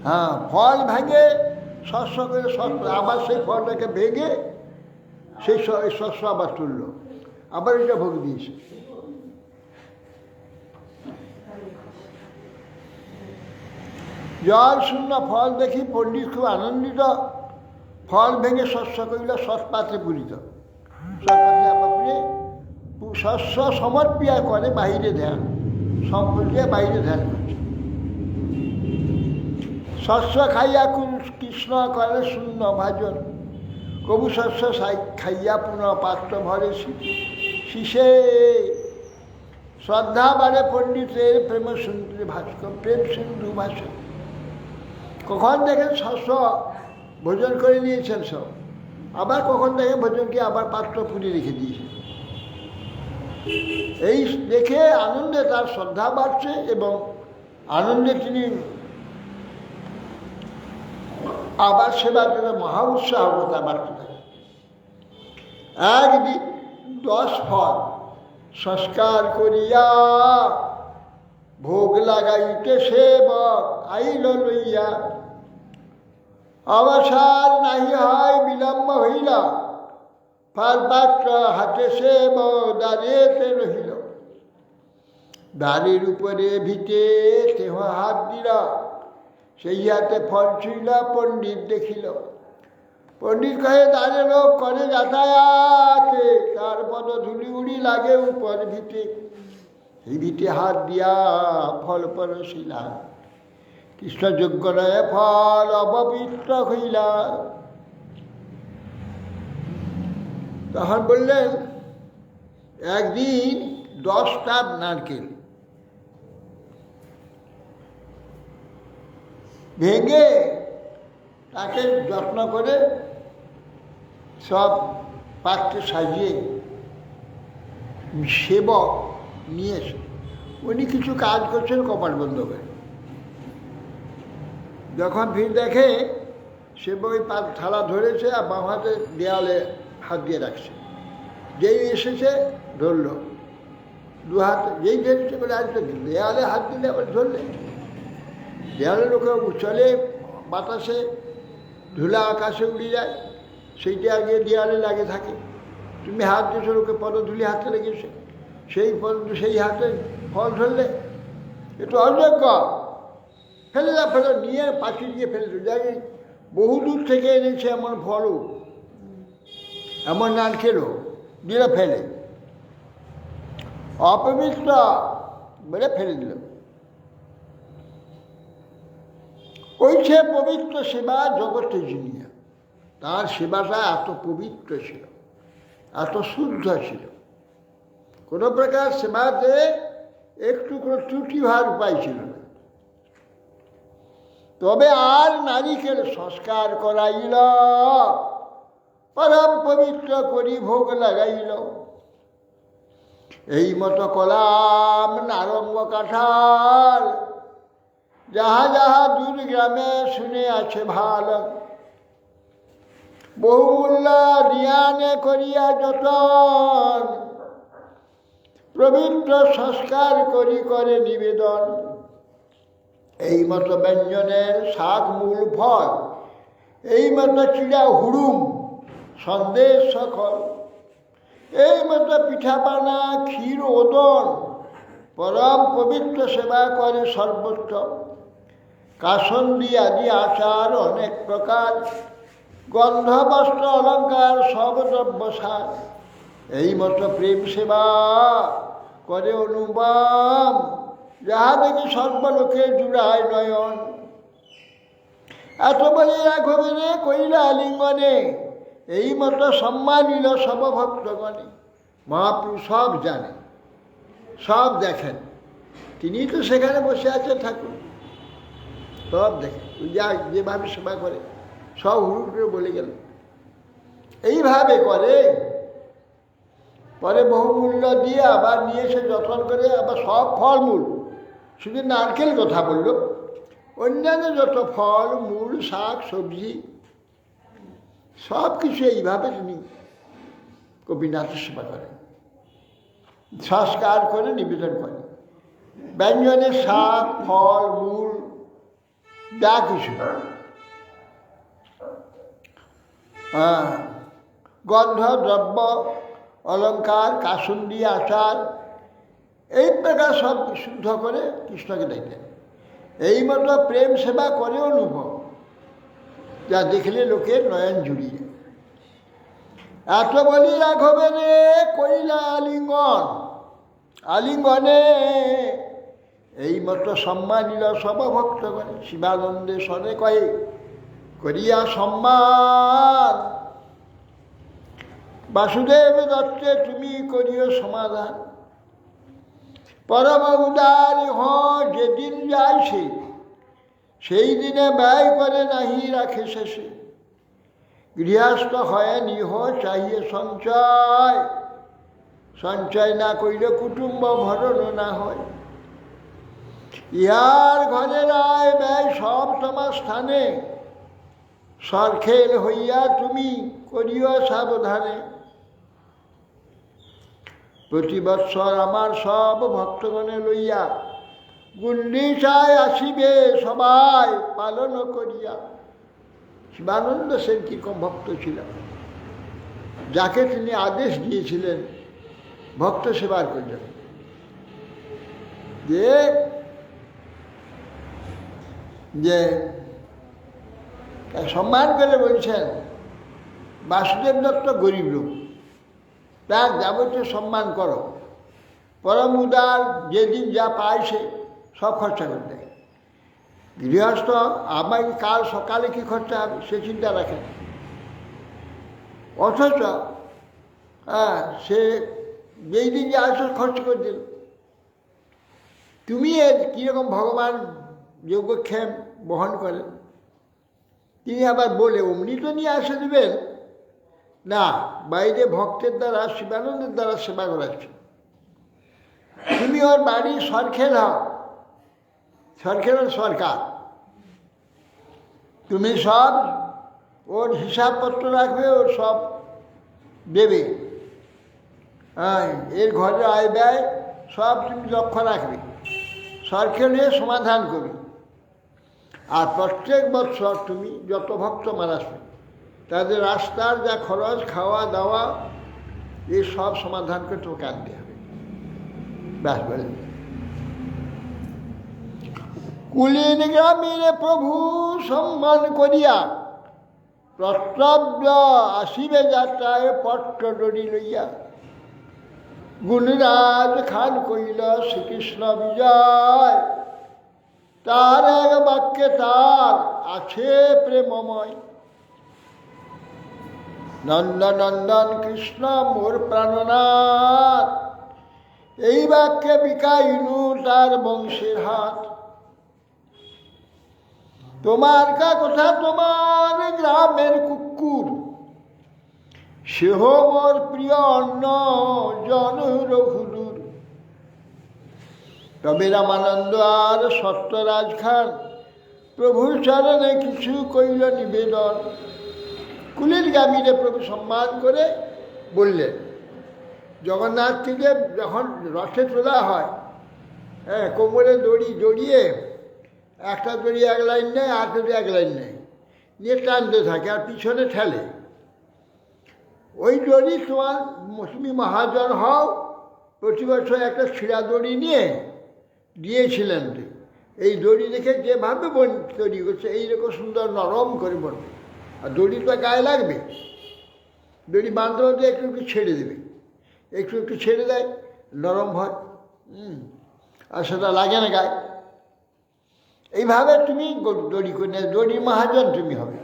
হ্যাঁ, ফল ভেঙে শস্য করে শস্য, আবার সেই ফলটাকে ভেঙে সেই শস্য আবার তুলল, আবার এটা ভোগ দিয়েছে। জল শূন্য ফল দেখি পণ্ডিত খুব আনন্দিত, ফল ভেঙে শস্য করিল সৎপাত্রে পূরিত। সৎপাত্রে আবার পুড়ে শস্য সমর্পিয়া করে বাহিরে ধ্যান, সম্পর্কিয়া বাইরে ধ্যান করছে। শস্য খাইয়া কৃষ্ণ করে শূন্য ভাজন, কবু শস্য খাইয়া পুনঃ পাত্র ভরে শীষে। শ্রদ্ধা বাড়ে পণ্ডিতের প্রেম সিন্ধু ভাস্কর, প্রেম সিন্ধু ভাস্কর। কখন দেখেন শস্য ভোজন করে নিয়েছেন সব, আবার কখন দেখেন ভোজনকে আবার পাত্র পুড়ে রেখে দিয়েছেন। এই দেখে আনন্দে তার শ্রদ্ধা বাড়ছে এবং আনন্দে তিনি আবার সেবা করে মহা উৎসাহ তার বাড়তে থাকে। একদিন 10 ফল সংস্কার করিয়া ভোগ লাগাইতে সেবক আইল লইয়া। অবসর নাহি হয় বিলম্ব হইল, ফল পাত্র হাতে সেব দাঁড়িয়েতে রহিল। দাঁড়ির উপরে ভিতে দেহ হাত দিল, সেই হাতে ফল ছুইল পণ্ডিত দেখিল। পণ্ডিত কহে তারে লোক করে যাতায়াতে, তার পদ ধুলি উড়ি লাগে উপর ভিটে, এই ভিটে হাত দিয়া ফল পরশিলা, কৃষ্ণ যোগ্য নয় ফল অপবিত্র হইলা। তখন বললেন একদিন 10টা নারকেল ভেঙে তাকে যত্ন করে সব পাত্রে সাজিয়ে সেবক নিয়ে এসে উনি কিছু কাজ করছেন কপাট বন্ধ করে, যখন ভিড় দেখে সেবক ওই থালা ধরেছে আর বাম হাতে দেয়ালে হাত দিয়ে রাখছে, যেই এসেছে ধরল দু হাতে, যেই ধরেছে বলে আজ দেয়ালে হাত দিলে আবার ধরলে, দেয়ালে লোকে চলে বাতাসে ধুলা আকাশে উড়ে যায়, সেইটা আগে দেয়ালে লাগে থাকে, তুমি হাত দিয়েছো লোকে পদধূলি হাতে লেগেছে, সেই হাতে ফল ধরলে, একটু অযোগ্য, ফেলে যা, ফেলে নিয়ে পাখি দিয়ে ফেলে যাই, বহু দূর থেকে এনেছে এমন ফলও, এমন নারকেলও দিয়ে ফেলে, অপবিত্র বলে ফেলে দিল। ওই সে পবিত্র সেবা জগতে জিনিয়া, তার সেবাটা এত পবিত্র ছিল, এত শুদ্ধ ছিল, কোনো প্রকার সেবাতে একটু কোনো ত্রুটি হওয়ার উপায় ছিল না। তবে আর নারীকে সংস্কার করাইল, পরম পবিত্র করি ভোগ লাগাইল, এই মতো কলাম নারঙ্গ কাঁঠাল, যাহা যাহা দূর গ্রামে শুনে আছে ভাল, বহুমূল্য রিয়ানে করিয়া যতন, পবিত্র সংস্কার করি করে নিবেদন, এই মতো ব্যঞ্জনের শাক মূল ফল, এই মতো চিড়া হুড়ুম সন্দেশ সকল, এই মতো পিঠাপানা ক্ষীর ওদন, পরম পবিত্র সেবা করে সর্বোত্তম, কাসন্দি আদি আচার অনেক প্রকার, গন্ধ বস্ত্র অলঙ্কার সব দ্রব্যসার, এই মতো প্রেম সেবা করে অনুপম, যাহা দেখি সর্বলোকে জুড়ায় নয়ন। এত বলে রাঘবেনে কইলা আলিঙ্গনে, এই মতো সম্মানিল সব ভক্তগণে। মহাপ্রভু সব জানে, সব দেখেন, তিনি তো সেখানে বসে আছেন ঠাকুর, সব দেখেন, যা যেভাবে সেবা করে সব হুড় করে বলে গেল, এইভাবে করে। পরে বহুমূল্য দিয়ে আবার নিয়ে এসে যত্ন করে আবার সব ফলমূল, শুধু নারকেল কথা বলল, অন্যান্য যত ফল মূল শাক সবজি সব কিছু এইভাবে তিনি গোপীনাথের সেবা করেন, সংস্কার করে নিবেদন করেন। ব্যঞ্জনের শাক ফল মূল যা কিছু, গন্ধ দ্রব্য অলঙ্কার কাসুন্দি আচার, এই প্রকার সব শুদ্ধ করে কৃষ্ণকে দেখলেন। এই মতো প্রেম সেবা করে অনুভব, যা দেখলে লোকের নয়ন জুড়িয়ে। এত বলি রাঘবেনে কইলা আলিঙ্গন, আলিঙ্গনে এই মতো সম্মানিল সব ভক্তগণ, শিবানন্দে স্বরে কয়ে করিয়া সম্মান, বাসুদেব দত্তে তুমি করিও সমাধান, পরম উদার হ যেদিন যায় সেই দিনে ব্যয় করে নাহি রাখে শেষে, গৃহস্থ হয় নিহ চাহিয়ে সঞ্চয়, সঞ্চয় না করিলে কুটুম্ব ভরণ না হয়, ইহার ঘরে রায় ব্যয় সব তোমার স্থানে, সরখেল হইয়া তুমি করিও সাবধানে, প্রতি বৎসর আমার সব ভক্তগণে লইয়া গুন্ডিচায় আসিবে সবাই পালন করিয়া। শিবানন্দ সেন কিরকম ভক্ত ছিলেন, যাকে তিনি আদেশ দিয়েছিলেন ভক্ত সেবার করলেন, যে সম্মান করে বলছেন বাসুদেব দত্ত গরিব লোক, তার যাবতীয় সম্মান করো। পরম উদার, যেদিন যা পায় সে সব খরচা করে দেয়। গৃহস্থ আমার কাল সকালে কি খরচা হবে সে চিন্তা রাখে না। অথচ সে যেই দিন যা আসে খরচ করে দিল। তুমি এর কীরকম ভগবান যোগক্ষেম বহন করেন। তিনি আবার বলে অমনি তো নিয়ে আসে দেবেন না, বাইরে ভক্তের দ্বারা শিবানন্দের দ্বারা সেবা করাচ্ছে। তুমি ওর বাড়ি সরখেল হও, সরখেল সরকার, তুমি সব ওর হিসাবপত্র রাখবে, ওর সব দেবে। হ্যাঁ, এর ঘরে আয় ব্যয় সব তুমি লক্ষ্য রাখবে, সরখেলে সমাধান করবে। আর প্রত্যেক বৎসর তুমি যত ভক্ত মারাসবে তাদের রাস্তার যা খরচ, খাওয়া দাওয়া, এই সব সমাধান করে তোমাকে আনতে হবে। ব্যাস বলেন। কুলীন গ্রামীণ প্রভু সম্মান করিয়া প্রস্তাব্য আসিবে যাত্রায় পট্ট ডরি লইয়া। গুণরাজ খান কইল শ্রীকৃষ্ণ বিজয়, তার এক বাক্যে তার আছে প্রেমময়। নন্দনন্দন কৃষ্ণ মোর প্রাণনাথ, এই বাক্যে বিকাইনু তার বংশের হাত। তোমার কা কথা তোমার গ্রামের কুকুর, সেহ মোর প্রিয় অন্ন জন রঘুদূর। তবে রামানন্দ আর সত্যরাজ খান প্রভুর চরণে কিছু কইল নিবেদন। কুলীন গ্রামীণে প্রভু সম্মান করে বললেন, জগন্নাথকে যখন রথে তোলা হয়, হ্যাঁ, কোমরে দড়ি জড়িয়ে, একটা দড়ি এক লাইন নেয়, আর দড়ি এক লাইন নেয়, নিয়ে টানতে থাকে আর পিছনে ঠেলে। ওই দড়ি তুমি মহাজন হও, প্রতি বছর একটা ছিঁড়া দড়ি নিয়ে দিয়েছিলেন। এই দড়ি দেখে যেভাবে তৈরি করছে এইরকম সুন্দর নরম করে বলবে। আর দড়ি তো গায়ে লাগবে, দড়ি বাঁধতে বাঁধতে একটু একটু ছেড়ে দেবে, একটু একটু ছেড়ে দেয়, নরম হয়। আর সেটা লাগে না গায়ে। এইভাবে তুমি দড়ি করে নেয়, দড়ি মহাজন তুমি হবে।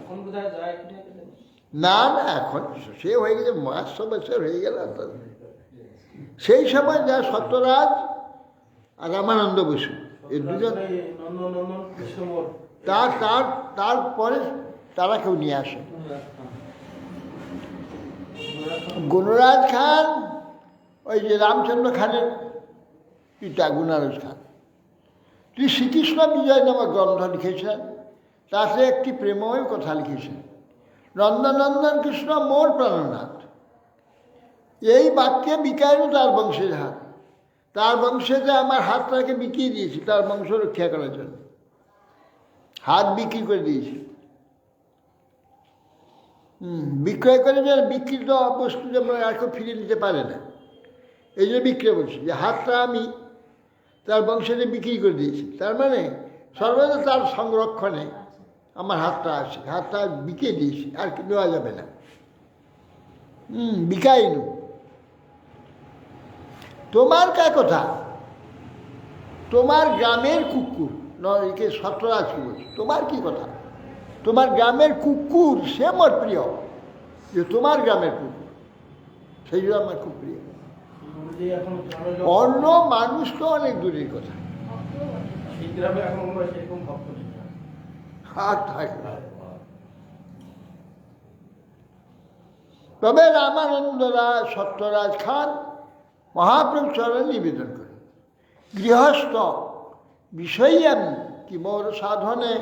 না না, এখন সে হয়ে গেছে, 500 বছর হয়ে গেল। সেই সময় যা সত্যরাজ আর রামানন্দ বসু, এই দুজন, তারপরে তারা কেউ নিয়ে আসে। গুণরাজ খান ওই যে রামচন্দ্র খানের পিতা গুণরাজ খান, তিনি শ্রীকৃষ্ণ বিজয় নামক গ্রন্থ লিখেছেন। তাতে একটি প্রেমময় কথা লিখেছেন, নন্দনন্দন কৃষ্ণ মোর প্রাণনাথ। এই বাক্যে বিকাইল তার বংশের হাত। তার বংশেতে আমার হাতটাকে বিকিয়ে দিয়েছি তার বংশ রক্ষা করার জন্য, হাত বিক্রি করে দিয়েছি। বিক্রয় করে যেন বিকৃত বস্তু যেমন আর কেউ ফিরিয়ে নিতে পারে না, এই জন্য বিক্রয় বলছি যে হাতটা আমি তার বংশে বিক্রি করে দিয়েছি। তার মানে সর্বদা তার সংরক্ষণে আমার হাতটা আছে, হাতটা বিকিয়ে দিয়েছি, আর নেওয়া যাবে না। বিকাইনু। তোমার কা কথা, তোমার গ্রামের কুকুর, একে সত্যরাজ কি বলছি, তোমার কি কথা, তোমার গ্রামের কুকুর সে মোর প্রিয়। যে তোমার গ্রামের কুকুর, সেই জন্য আমার খুব প্রিয়। অন্য মানুষ তো অনেক দূরের কথা। তবে রামানন্দরা সত্যরাজ খান মহাপ্রভু চরণে নিবেদন করেন, গৃহস্থ বিষয়ী আমি কি মোর সাধনে,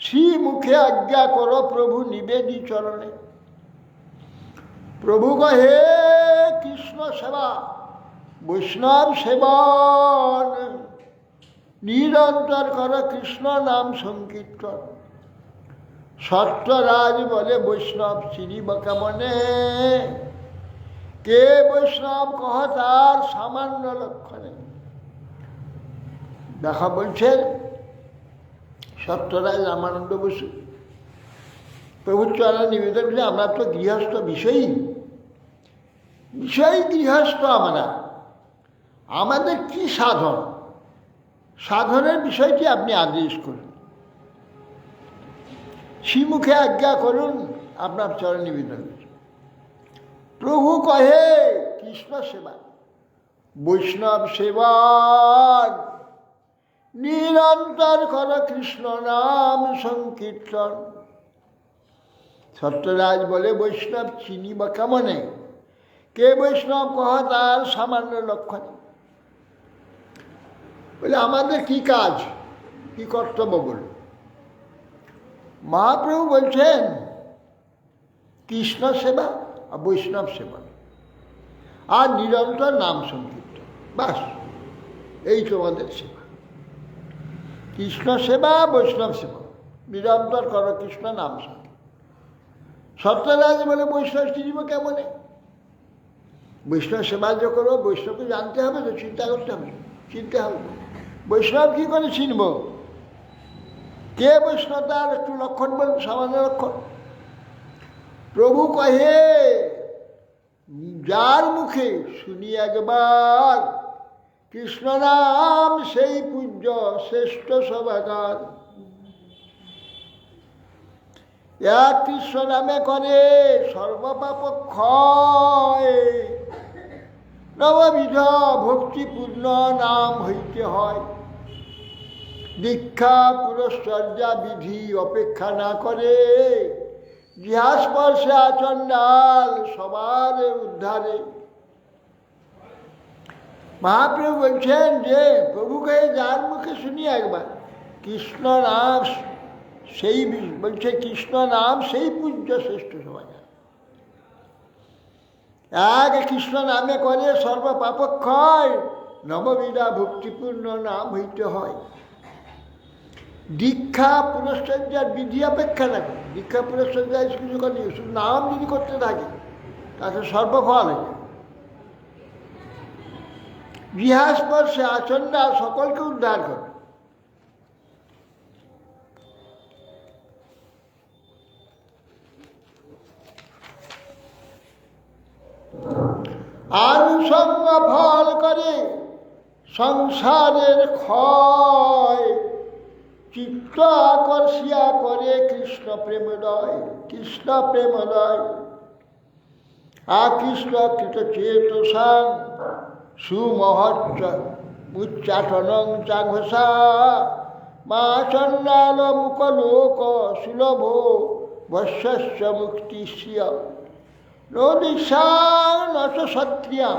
শ্রী মুখে আজ্ঞা করো প্রভু নিবেদি চরণে। প্রভু কহে কৃষ্ণ সেবা বৈষ্ণব সেবন, নিরন্তর কর কৃষ্ণ নাম সংকীর্তন। সত্যরাজ বলে বৈষ্ণব চিনিব কেমনে, কে বৈষ্ণব কহ তার সামান্য লক্ষণে। দেখা বলছেন সত্যরাজ রামানন্দ বসু, প্রভুর চরণে নিবেদন করে আমরা তো গৃহস্থ বিষয়ী গৃহস্থ আমরা, আমাদের কি সাধন, সাধনের বিষয়টি আপনি আদেশ করুন, শ্রীমুখে আজ্ঞা করুন, আপনার চরণ নিবেদন করুন। প্রভু কহে কৃষ্ণ সেবা বৈষ্ণব সেবার, নিরন্তর কর কৃষ্ণ নাম সংকীর্তন। সত্যরাজ বলে বৈষ্ণব চিনিব কেমনে, কে বৈষ্ণব কহ তার সামান্য লক্ষণ। বলে আমাদের কি কাজ, কি কর্তব্য বলুন। মহাপ্রভু বলছেন কৃষ্ণ সেবা আর বৈষ্ণব সেবা আর নিরন্তর নাম সংকীর্তন, বাস এই তোমাদের সেবা। কৃষ্ণ সেবা বৈষ্ণব সেবা, নিরন্তর করো কৃষ্ণ নাম সংকীর্তন। সত্যরাজ বলে বৈষ্ণব চিনিব কেমনে, বৈষ্ণব সেবা যে করো বৈষ্ণবকে জানতে হবে তো, চিন্তা করতে হবে, চিনতে হবে। বৈষ্ণব কি করে চিনব, কে বৈষ্ণব তার একটু লক্ষণ বলুন, সামান্য লক্ষণ। প্রভু কহে যার মুখে শুনি একবার, কৃষ্ণ নাম সেই পূজ্য শ্রেষ্ঠ সভাকার। এক কৃষ্ণ নামে করে সর্বপাপ ক্ষয়, নববিধ ভক্তিপূর্ণ নাম হইতে হয়। দীক্ষা পুরস্চর্যা বিধি অপেক্ষা না করে, জিহাস্পর্শে আচণ্ডাল সবার উদ্ধারে। মহাপ্রভু বলছেন যে প্রভুকে যার মুখে শুনি একবার, কৃষ্ণ নাম সেই, বলছে কৃষ্ণ নাম সেই পূজ্য শ্রেষ্ঠ সবাই। এক কৃষ্ণ নামে করে সর্বপাপক্ষয়, নববিধা ভক্তিপূর্ণ নাম হইতে হয়। দীক্ষা পুরস্চর্যার বিধি অপেক্ষা না করে, দীক্ষা পুরস্চর্যা কিছু করে শুধু নাম যদি করতে থাকে তাতে সর্বফল হয়ে যায়। জিহাস্পর্শে আচণ্ডা সকলকে উদ্ধার করে। আনুষঙ্গ ফল করে সংসারের ক্ষয়, চিত্ত আকর্ষিয়া করে কৃষ্ণ প্রেমদয়, কৃষ্ণ প্রেমদয়। আকৃষ্ট কৃত চেতসাং সুমহচ্চ উচ্চাটনং চাঘসা, মা চণ্ডাল মুকলোক সুলভ বশ্যস্য মুক্তিস্য। নো দীক্ষাং ন চ সত্রিয়াং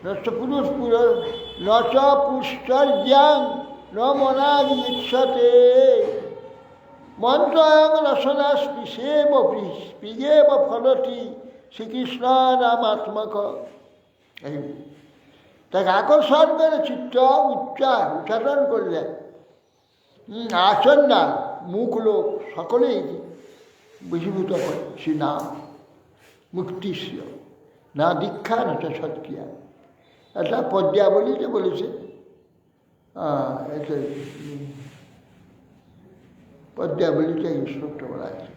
ন চ ন চ পুষ্কর্যাং ন মনাদিচ্ছতে। মন্ত্রং রসনা স্পৃশেব স্পৃগেব ফলতি শ্রীকৃষ্ণ নামাত্মক। তাকে আকর্ষণ করে চিত্ত উচ্চারণ করলেন। আচণ্ডাল মুখ লোক সকলেই বশীভূত করে সে নাম মুক্তিস্য, না দীক্ষা না সৎক্রিয়া। এটা পদ্যাবলীতে বলেছে, এটা পদ্যাবলীতে এই শ্লোকটা বলা আছে।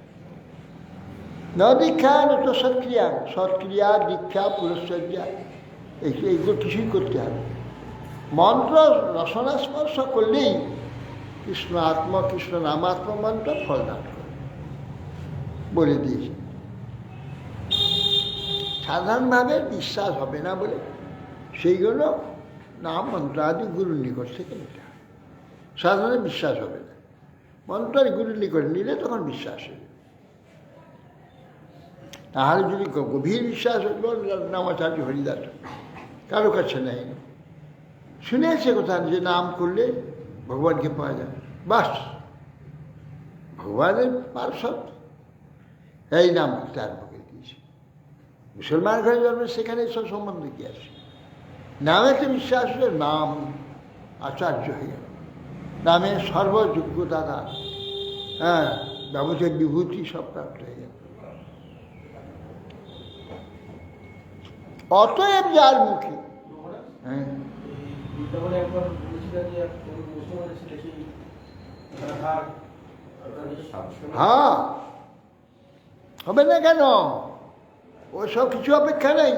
না দীক্ষা না সৎক্রিয়া, সৎক্রিয়া দীক্ষা পুরস্চর্যা এইগুলো কিছুই করতে হবে। মন্ত্র রসনা স্পর্শ করলেই কৃষ্ণ আত্মা, কৃষ্ণ নামাত্ম মন্ত্র ফলদান করে বলে দিয়েছে। সাধারণভাবে বিশ্বাস হবে না বলে সেইগুলো নাম মন্ত্র আদি গুরুর নিকট থেকে নিতে হবে। সাধারণ বিশ্বাস হবে না, মন্ত্র গুরুর নিকট নিলে তখন বিশ্বাস হবে। তাহলে যদি গভীর বিশ্বাস হইব, নামাচার্য হরিদাস কারো কাছে নেই, শুনেছে কোথা যে নাম করলে ভগবানকে পাওয়া যায়, বাস ভগবানের পার্শ্বদ এই নাম তার মুখে দিয়েছে। মুসলমান ঘরে জন্মে সেখানে সব সম্বন্ধে কি আছে? নামেতে বিশ্বাস হলে নাম আচার্য হয়ে গেল, নামে সর্বযোগ্যতা তার, হ্যাঁ, যাবতীয় বিভূতি সব প্রাপ্ত হয়ে গেল। অতএব যার মুখে, হ্যাঁ হ্যাঁ হবে না কেন? ওসব কিছু অপেক্ষা নেই।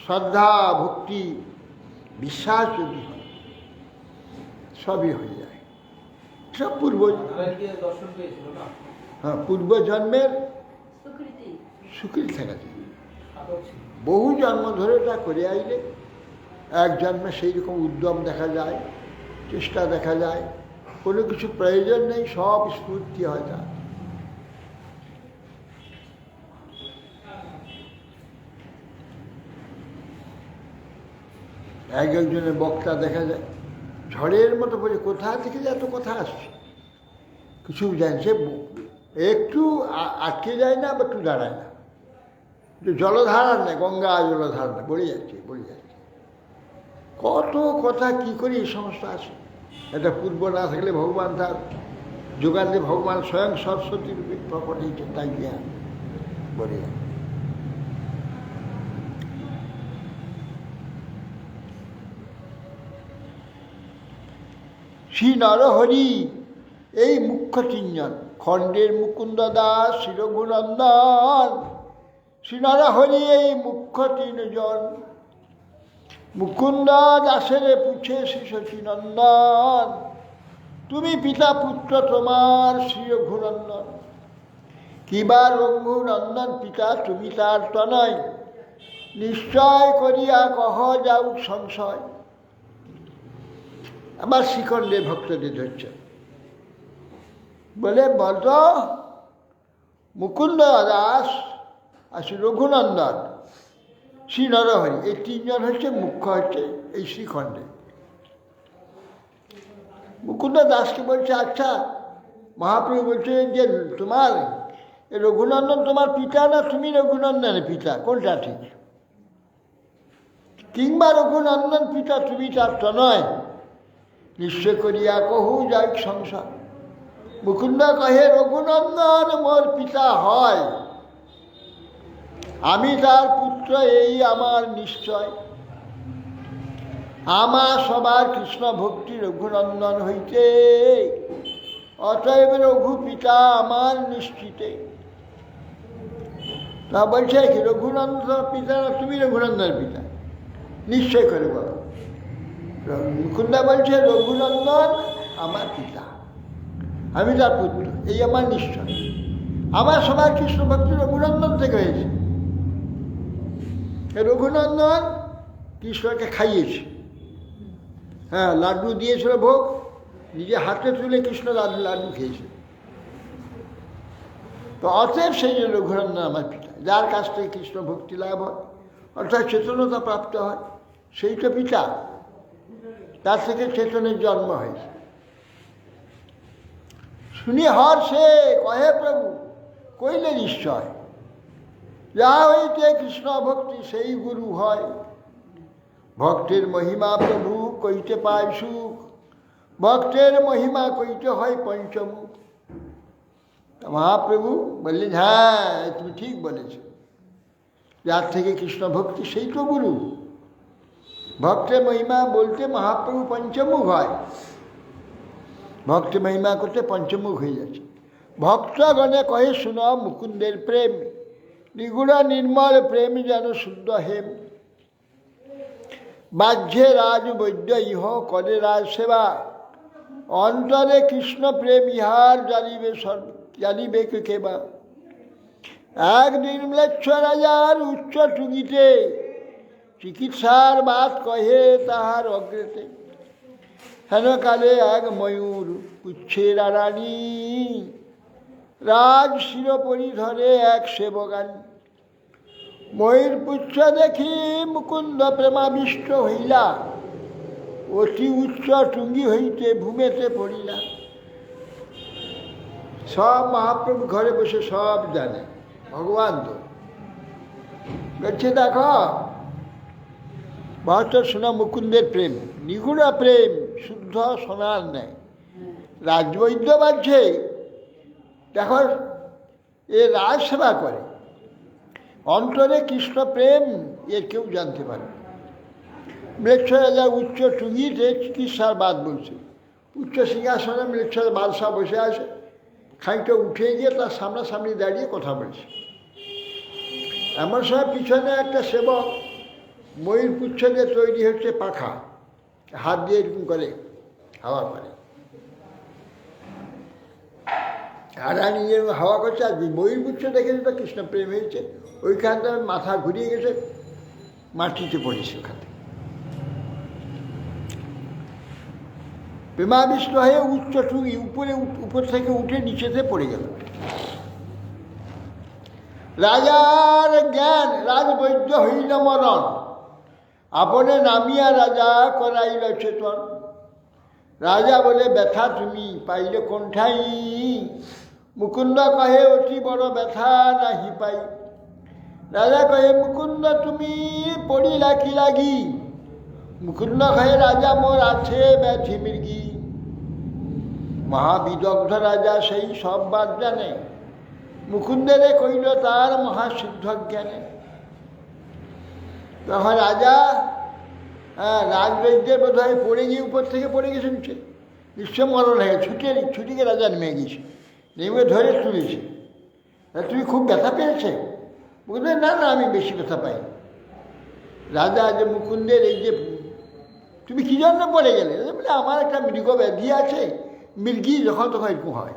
শ্রদ্ধা, ভক্তি, বিশ্বাস যদি হয়, সবই হয়ে যায়। সব দর্শন পেয়েছিল না, হ্যাঁ, পূর্বজন্মের সুকৃতি। স্বীকৃতি থাকা যায়। আদর ছিল। বহু জন্ম ধরে তা করে আইলে এক জন্মে সেই রকম উদ্যম দেখা যায়, চেষ্টা দেখা যায়। কোনো কিছু প্রয়োজন নেই, সব স্ফূর্তি হয় তার। একজনের বক্তা দেখা যায় ঝড়ের মতো বলে কোথা থেকে যে এত কথা আসছে কিছু জানছে, একটু আটকে যায় না বা একটু দাঁড়ায় না, একটু জলধারার নেই, গঙ্গা জলধার না, বলে যাচ্ছে বলে যাচ্ছে। কত কথা কি করে এই সমস্ত আছে। এটা পূর্ব না থাকলে ভগবান তার যোগান দিয়ে ভগবান স্বয়ং সরস্বতী রূপে প্রকট হয়েছেন, তাই জ্ঞান বলে যায়। শ্রী নরহরি এই মুখ্য তিনজন, খণ্ডের মুকুন্দ দাস, শ্রী রঘুনন্দন। শ্রী নরহরি এই মুখ্য তিনজন। মুকুন্দ দাসের পুছে শ্রী সচিনন্দন, তুমি পিতা পুত্র তোমার শ্রী রঘুনন্দন। কিবা রঘুনন্দন পিতা তুমি তার তনয়, নিশ্চয় করিয়া কহ যাও সংশয়। আমার শ্রীখণ্ডের ভক্তদের ধরছে, বলে বলত মুকুন্দ দাস আর শ্রী রঘুনন্দন, শ্রী নরহরি, এই তিনজন হচ্ছে মুখ্য, হচ্ছে এই শ্রীখণ্ডে। মুকুন্দ দাসকে বলছে, আচ্ছা মহাপ্রভু বলছে যে তোমার রঘুনন্দন তোমার পিতা না তুমি রঘুনন্দনের পিতা, কোনটা ঠিক? কিংবা রঘুনন্দন পিতা তুমি তার তনয়, নিশ্চয় করিয়া কহু যাই সংসার। মুকুন্দ কহে রঘুনন্দন মোর পিতা হয়, আমি তার পুত্র এই আমার নিশ্চয়। আমার সবার কৃষ্ণ ভক্তি রঘুনন্দন হইতে, অতএব রঘু পিতা আমার নিশ্চিতে। তা বলছে কি রঘুনন্দন পিতা না তুমি রঘুনন্দনের পিতা? নিশ্চয় করে বলো। মুকুন্দা বলছে রঘুনন্দন আমার পিতা, আমি তার পুত্র, এই আমার নিশ্চয়। আমার সবার কৃষ্ণ ভক্তি রঘুনন্দন থেকে হয়েছে। রঘুনন্দন কৃষ্ণকে খাইয়েছে, হ্যাঁ, লাড্ডু দিয়েছিল ভোগ, নিজে হাতে তুলে কৃষ্ণ লাড্ডু খেয়েছে। তো অতএব সেই যে রঘুনন্দন আমার পিতা, যার কাছ থেকে কৃষ্ণ ভক্তি লাভ হয়, অর্থাৎ চেতনতা প্রাপ্ত হয়, সেই তো পিতা, তার থেকে চেতনের জন্ম হয়েছে। শুনি হর্ষে কহে প্রভু কইলে নিশ্চয়, যা হইতে কৃষ্ণ ভক্তি সেই গুরু হয়। ভক্তের মহিমা প্রভু কইতে পায় সুখ, ভক্তের মহিমা কইতে হয় পঞ্চমুখ। মহাপ্রভু বললেন, হ্যাঁ তুমি ঠিক বলেছ, যার থেকে কৃষ্ণ ভক্তি সেই তো গুরু। ভক্তের মহিমা বলতে মহাপ্রভু পঞ্চমুখ হয়, ভক্তের মহিমা করতে পঞ্চমুখ হয়ে যাচ্ছে। ভক্তগণে কহে শুনো মুকুন্দের প্রেম, নিগুণ নির্মল প্রেম যেন শুদ্ধ হেম। বাহ্যে রাজ বৈদ্য ইহ করে রাজ সেবা, অন্তরে কৃষ্ণ প্রেম ইহার জানিবে কেবা। এক নির্ম্লেচ্ছ রাজার উচ্চ টুঙ্গিতে, চিকিৎসার বাত কহে তাহার অগ্রেতে। হেনকালে এক ময়ূর পুচ্ছের রানী, রাজ শির পরিধরে এক সেবগানী। ময়ূর পুচ্ছ দেখি মুকুন্দ প্রেমাবিষ্ট হইলা, অতি উচ্চ টুঙ্গি হইতে ভূমেতে পড়িলা। সব মহাপ্রভু ঘরে বসে সব জানে, ভগবান তো বলছে দেখো বাস্তব শোনা মুকুন্দের প্রেম, নিগুণ প্রেম, শুদ্ধ সোনার নেয়। রাজবৈদ্য বাজছে দেখো এ রাজ সেবা করে, অন্তরে কৃষ্ণ প্রেম এর কেউ জানতে পারে। মৃচ্ছ রাজা উচ্চ টুঙ্গিতে চিকিৎসার বাদ বলছে, উচ্চ সিংহাসনে মৃচ্ছ বাদশাহ বসে আছে, খানিকটা উঠে গিয়ে তার সামনাসামনি দাঁড়িয়ে কথা বলছে। এমন সময় পিছনে একটা সেবক ময়ূর পুচ্ছ দিয়ে তৈরি হচ্ছে পাখা, হাত দিয়ে এরকম করে হাওয়া করে, আর নিজের হাওয়া করছে। আর ময়ূর পুচ্ছ দেখে তো কৃষ্ণ প্রেম হয়েছে, ওইখান থেকে মাথা ঘুরিয়ে গেছে, মাটিতে পড়েছে ওখান থেকে। প্রেমাবিষ্ট হয়ে উচ্চ টুকি উপর থেকে উঠে নিচেতে পড়ে গেল। রাজার জ্ঞান রাজবৈদ্য হইল মরণ, আপনে নামিয়া রাজা করাইল চেতন। রাজা বলে ব্যথা তুমি পাইল কোনঠাই, মুকুন্দ কহে অতি বড় ব্যথা নাহি পাই। রাজা কহে মুকুন্দ তুমি পড়িলা কি লাগি, মুকুন্দ কহে রাজা মোর আছে ব্যাধি মৃগী। মহাবিদগ্ধ রাজা সেই সব বাদ জানে, মুকুন্দেরে কইল তার মহাসিদ্ধ জ্ঞানে। তখন রাজা রাজবৈদ্যের বোধ হয় পড়ে গিয়ে উপর থেকে পড়ে গেছে নিচে, নিশ্চয় মরণ হয়ে ছুটিকে রাজা নেমে গেছে, নেমে ধরে তুলেছে। তুমি খুব ব্যথা পেয়েছে? বলবে না না, আমি বেশি ব্যথা পাই। রাজা যে মুকুন্দের এই যে তুমি কী জন্য পড়ে গেলে? বলে আমার একটা মৃগ ব্যাধি আছে, মৃগী যখন তখন এরকম হয়।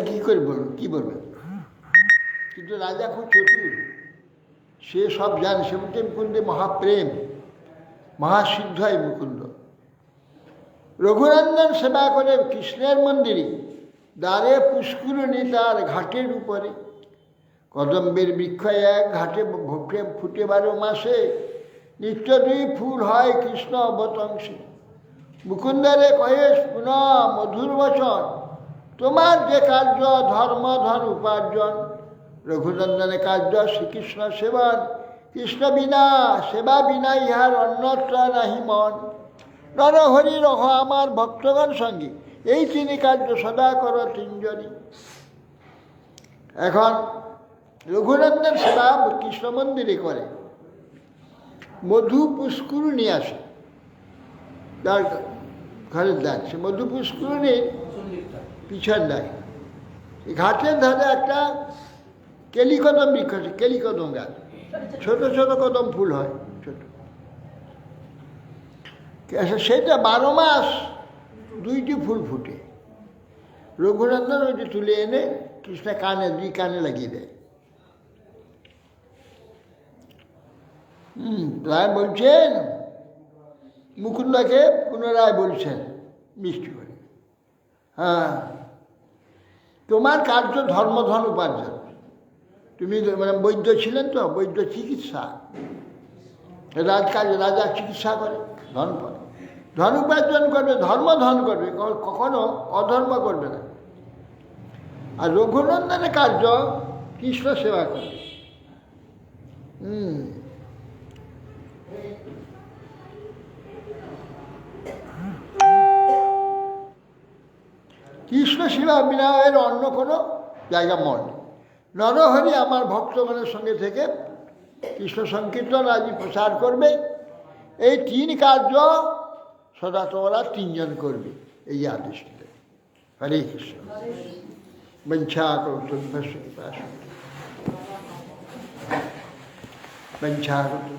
কী করে বলবো, কী বলবে? কিন্তু রাজা খুব চতুর, সে সব জানে। সে বলতে মুকুন্দে মহাপ্রেম, মহাসিদ্ধ এই মুকুন্দ। রঘুনন্দন সেবা করে কৃষ্ণের মন্দিরে, দ্বারে পুষ্করিণী তার ঘাটের উপরে। কদম্বের বৃক্ষ এক ঘাটে ফুটে 12 মাসে, নিত্য 2 ফুল হয় কৃষ্ণ অবতংশে। মুকুন্দরে কহে পুনঃ মধুর বচন, তোমার যে কার্য ধর্ম ধন উপার্জন। রঘুনন্দনের কার্য শ্রীকৃষ্ণ সেবন, কৃষ্ণ বিনা সেবা বিনা ইহার অন্যত্র নাহি মন। নরহরি রহ আমার ভক্তগণ সঙ্গে, এই 3 কার্য সদা করো 3 জনই। এখন রঘুনন্দন সেবা কৃষ্ণ মন্দিরে করে, মধু পুষ্করিণী আসে তার ঘরের দ্বার, সে মধু পুষ্করিণীর পিছন দেয়। ঘাটের ধারে একটা কেলিকদম বৃক্ষ আছে, কেলিকদম গাছ, ছোট ছোট কদম ফুল হয় ছোট। সেটা 12 মাস 2টি ফুল ফুটে। রঘুনন্দন ওইটি তুলে এনে কৃষ্ণ কানে 2 কানে লাগিয়ে দেয়। রায় বলছেন, মুকুন্দকে পুনরায় বলছেন মিষ্টি করে, হ্যাঁ তোমার কার্য ধর্মধন উপার্জন। তুমি মানে বৈদ্য ছিলেন তো, বৈদ্য চিকিৎসা, রাজকাজ, রাজা চিকিৎসা করে, ধন পায়, ধন উপার্জন করবে, ধর্ম ধন করবে, কখনো অধর্ম করবে না। আর রঘুনন্দনের কার্য কৃষ্ণ সেবা করবে। কৃষ্ণ সেবা বিনা এর অন্য কোনো জায়গা মন। নরহরি আমার ভক্তগণের সঙ্গে থেকে কৃষ্ণ সংকীর্তন আদি প্রচার করবে। এই 3 কার্য সদা তোমরা 3 জন করবে, এই আদেশ দিলেন। হরে কৃষ্ণ। বঞ্ছা করতো বঞ্ছা করতো।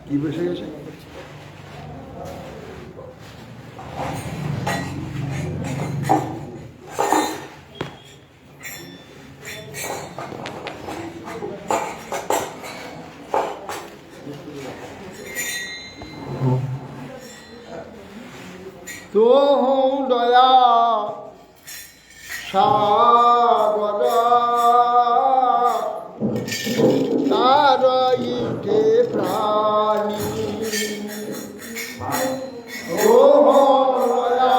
কি বসে গেছে? তো দয়া সাগর তার ইতে প্রাণী, ও দয়া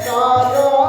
সাগর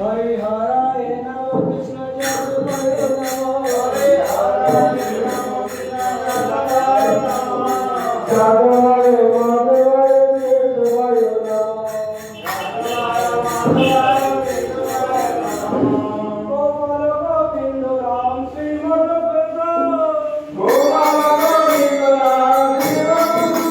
হরে হরায় নমঃ কৃষ্ণ জগন্নাথ নমঃ হরে হরায় নমঃ কৃষ্ণ জগন্নাথ নমঃ জগন্নাথ মাধবায় বিষ্ণুয় নমঃ জগন্নাথ মাধবায় বিষ্ণুয় নমঃ গোপাল গোবিন্দ রাম শ্রী মধুসূদন গোপাল গোবিন্দ রাম শ্রী মধুসূদন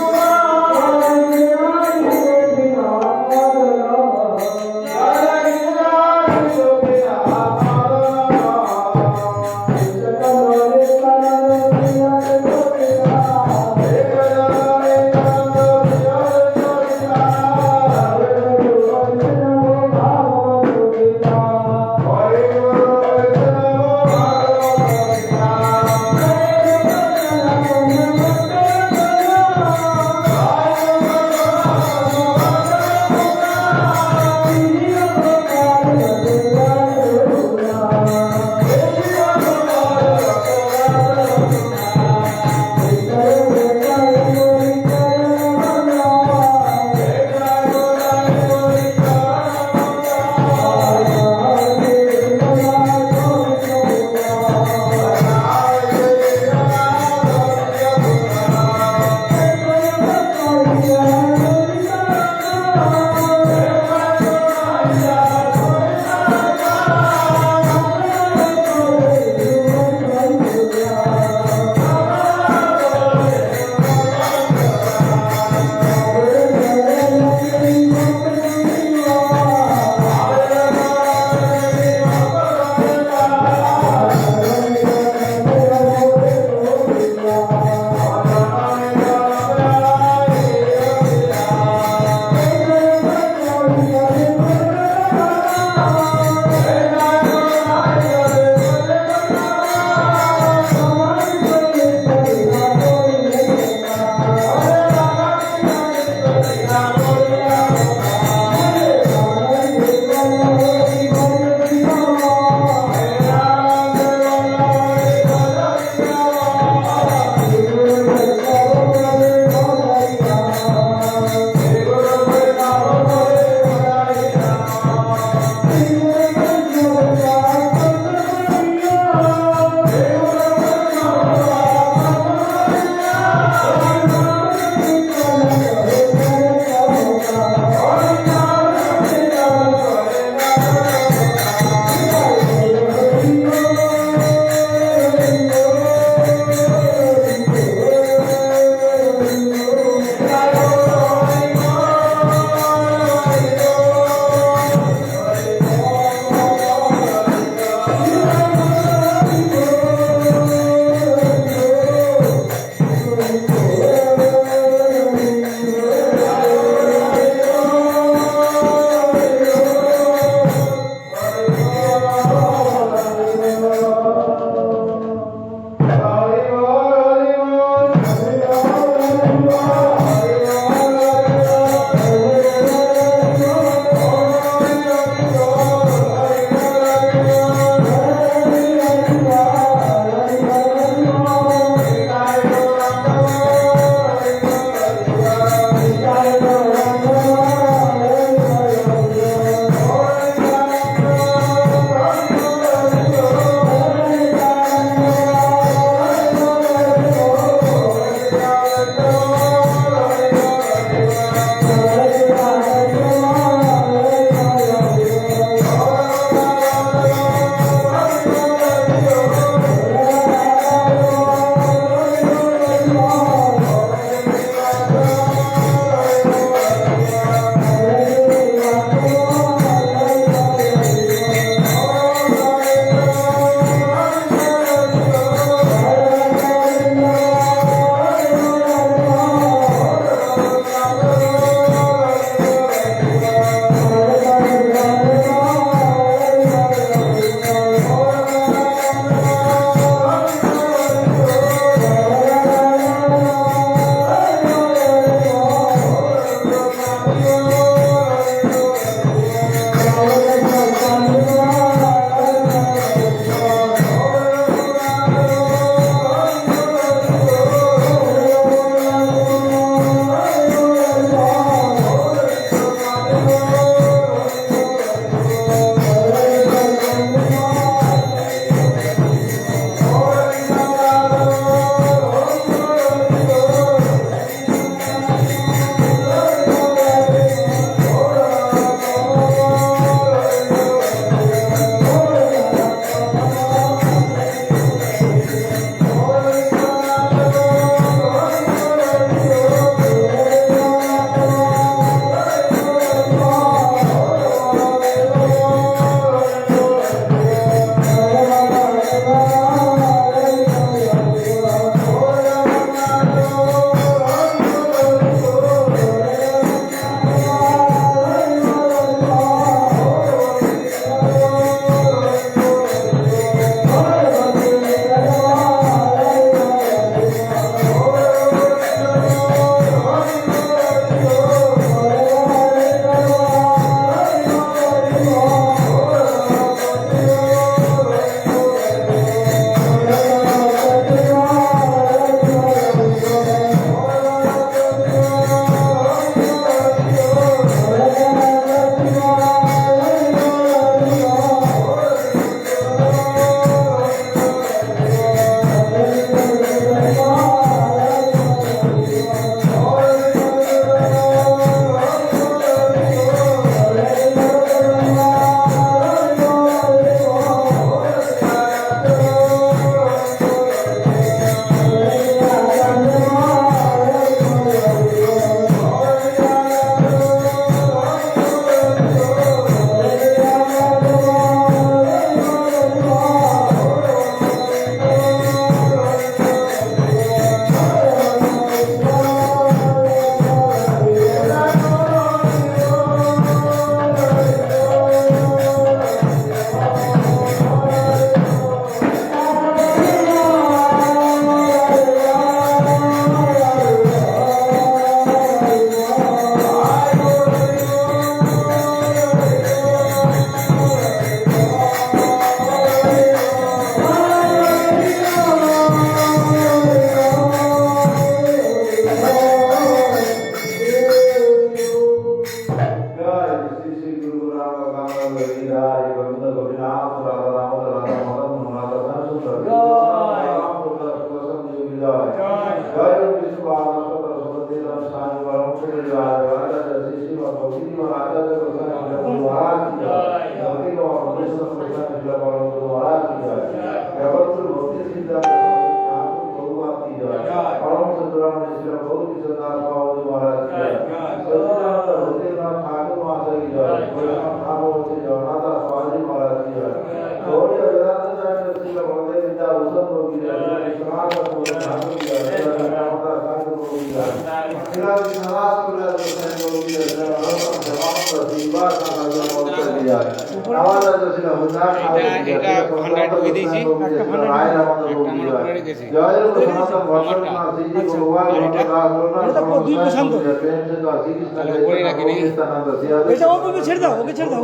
ছেড়ে দাও, ওকে ছেড়ে দাও।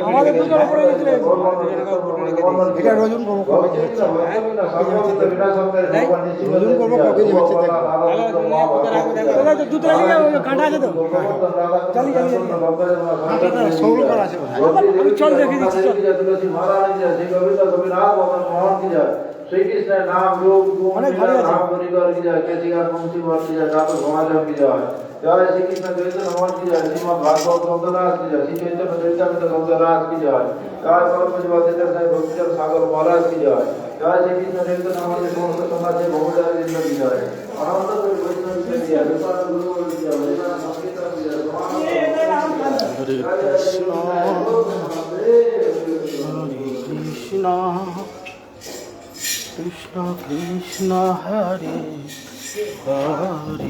আমাদের দুজন উপরে গেছিলে, এটা রোজন করবো কবে রোজন করবো কবে দুটো কাঁটা আছে তো চালি চালি সৌর করা আছে আমি চল দেখে দিচ্ছি श्रीकृष्ण नाम रूप गुण नाम परिकर की जय केतिका पंक्ति वर्ष की जय जातो समाजम की जय जय श्री कृष्ण चैतन्य नमः की जय श्रीमद् भागवत ग्रंथराज की जय श्री चैतन्य चरितामृत ग्रंथराज की जय जय परम पूज्य साईं भक्तिचर सागर महाराज की जय जय श्री कृष्ण चैतन्य नमः समस्त समाज से भगवान जिंद की जय अनंत वैष्णव की जय विपाल गुरु की जय विपाल संगीता की जय कृष्ण कृष्ण हरे हरे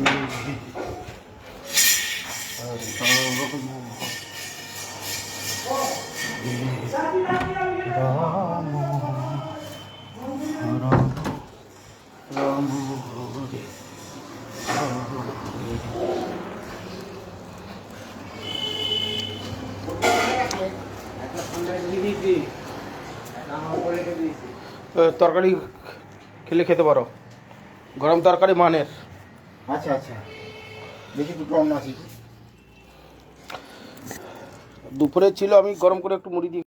राम राम राम हरे তরকারি খেলে খেতে পারো, গরম তরকারি মানের। আচ্ছা আচ্ছা, দেখি দুটো অন্য আছে। দুপুরে ছিল, আমি গরম করে একটু মুড়ি দিয়ে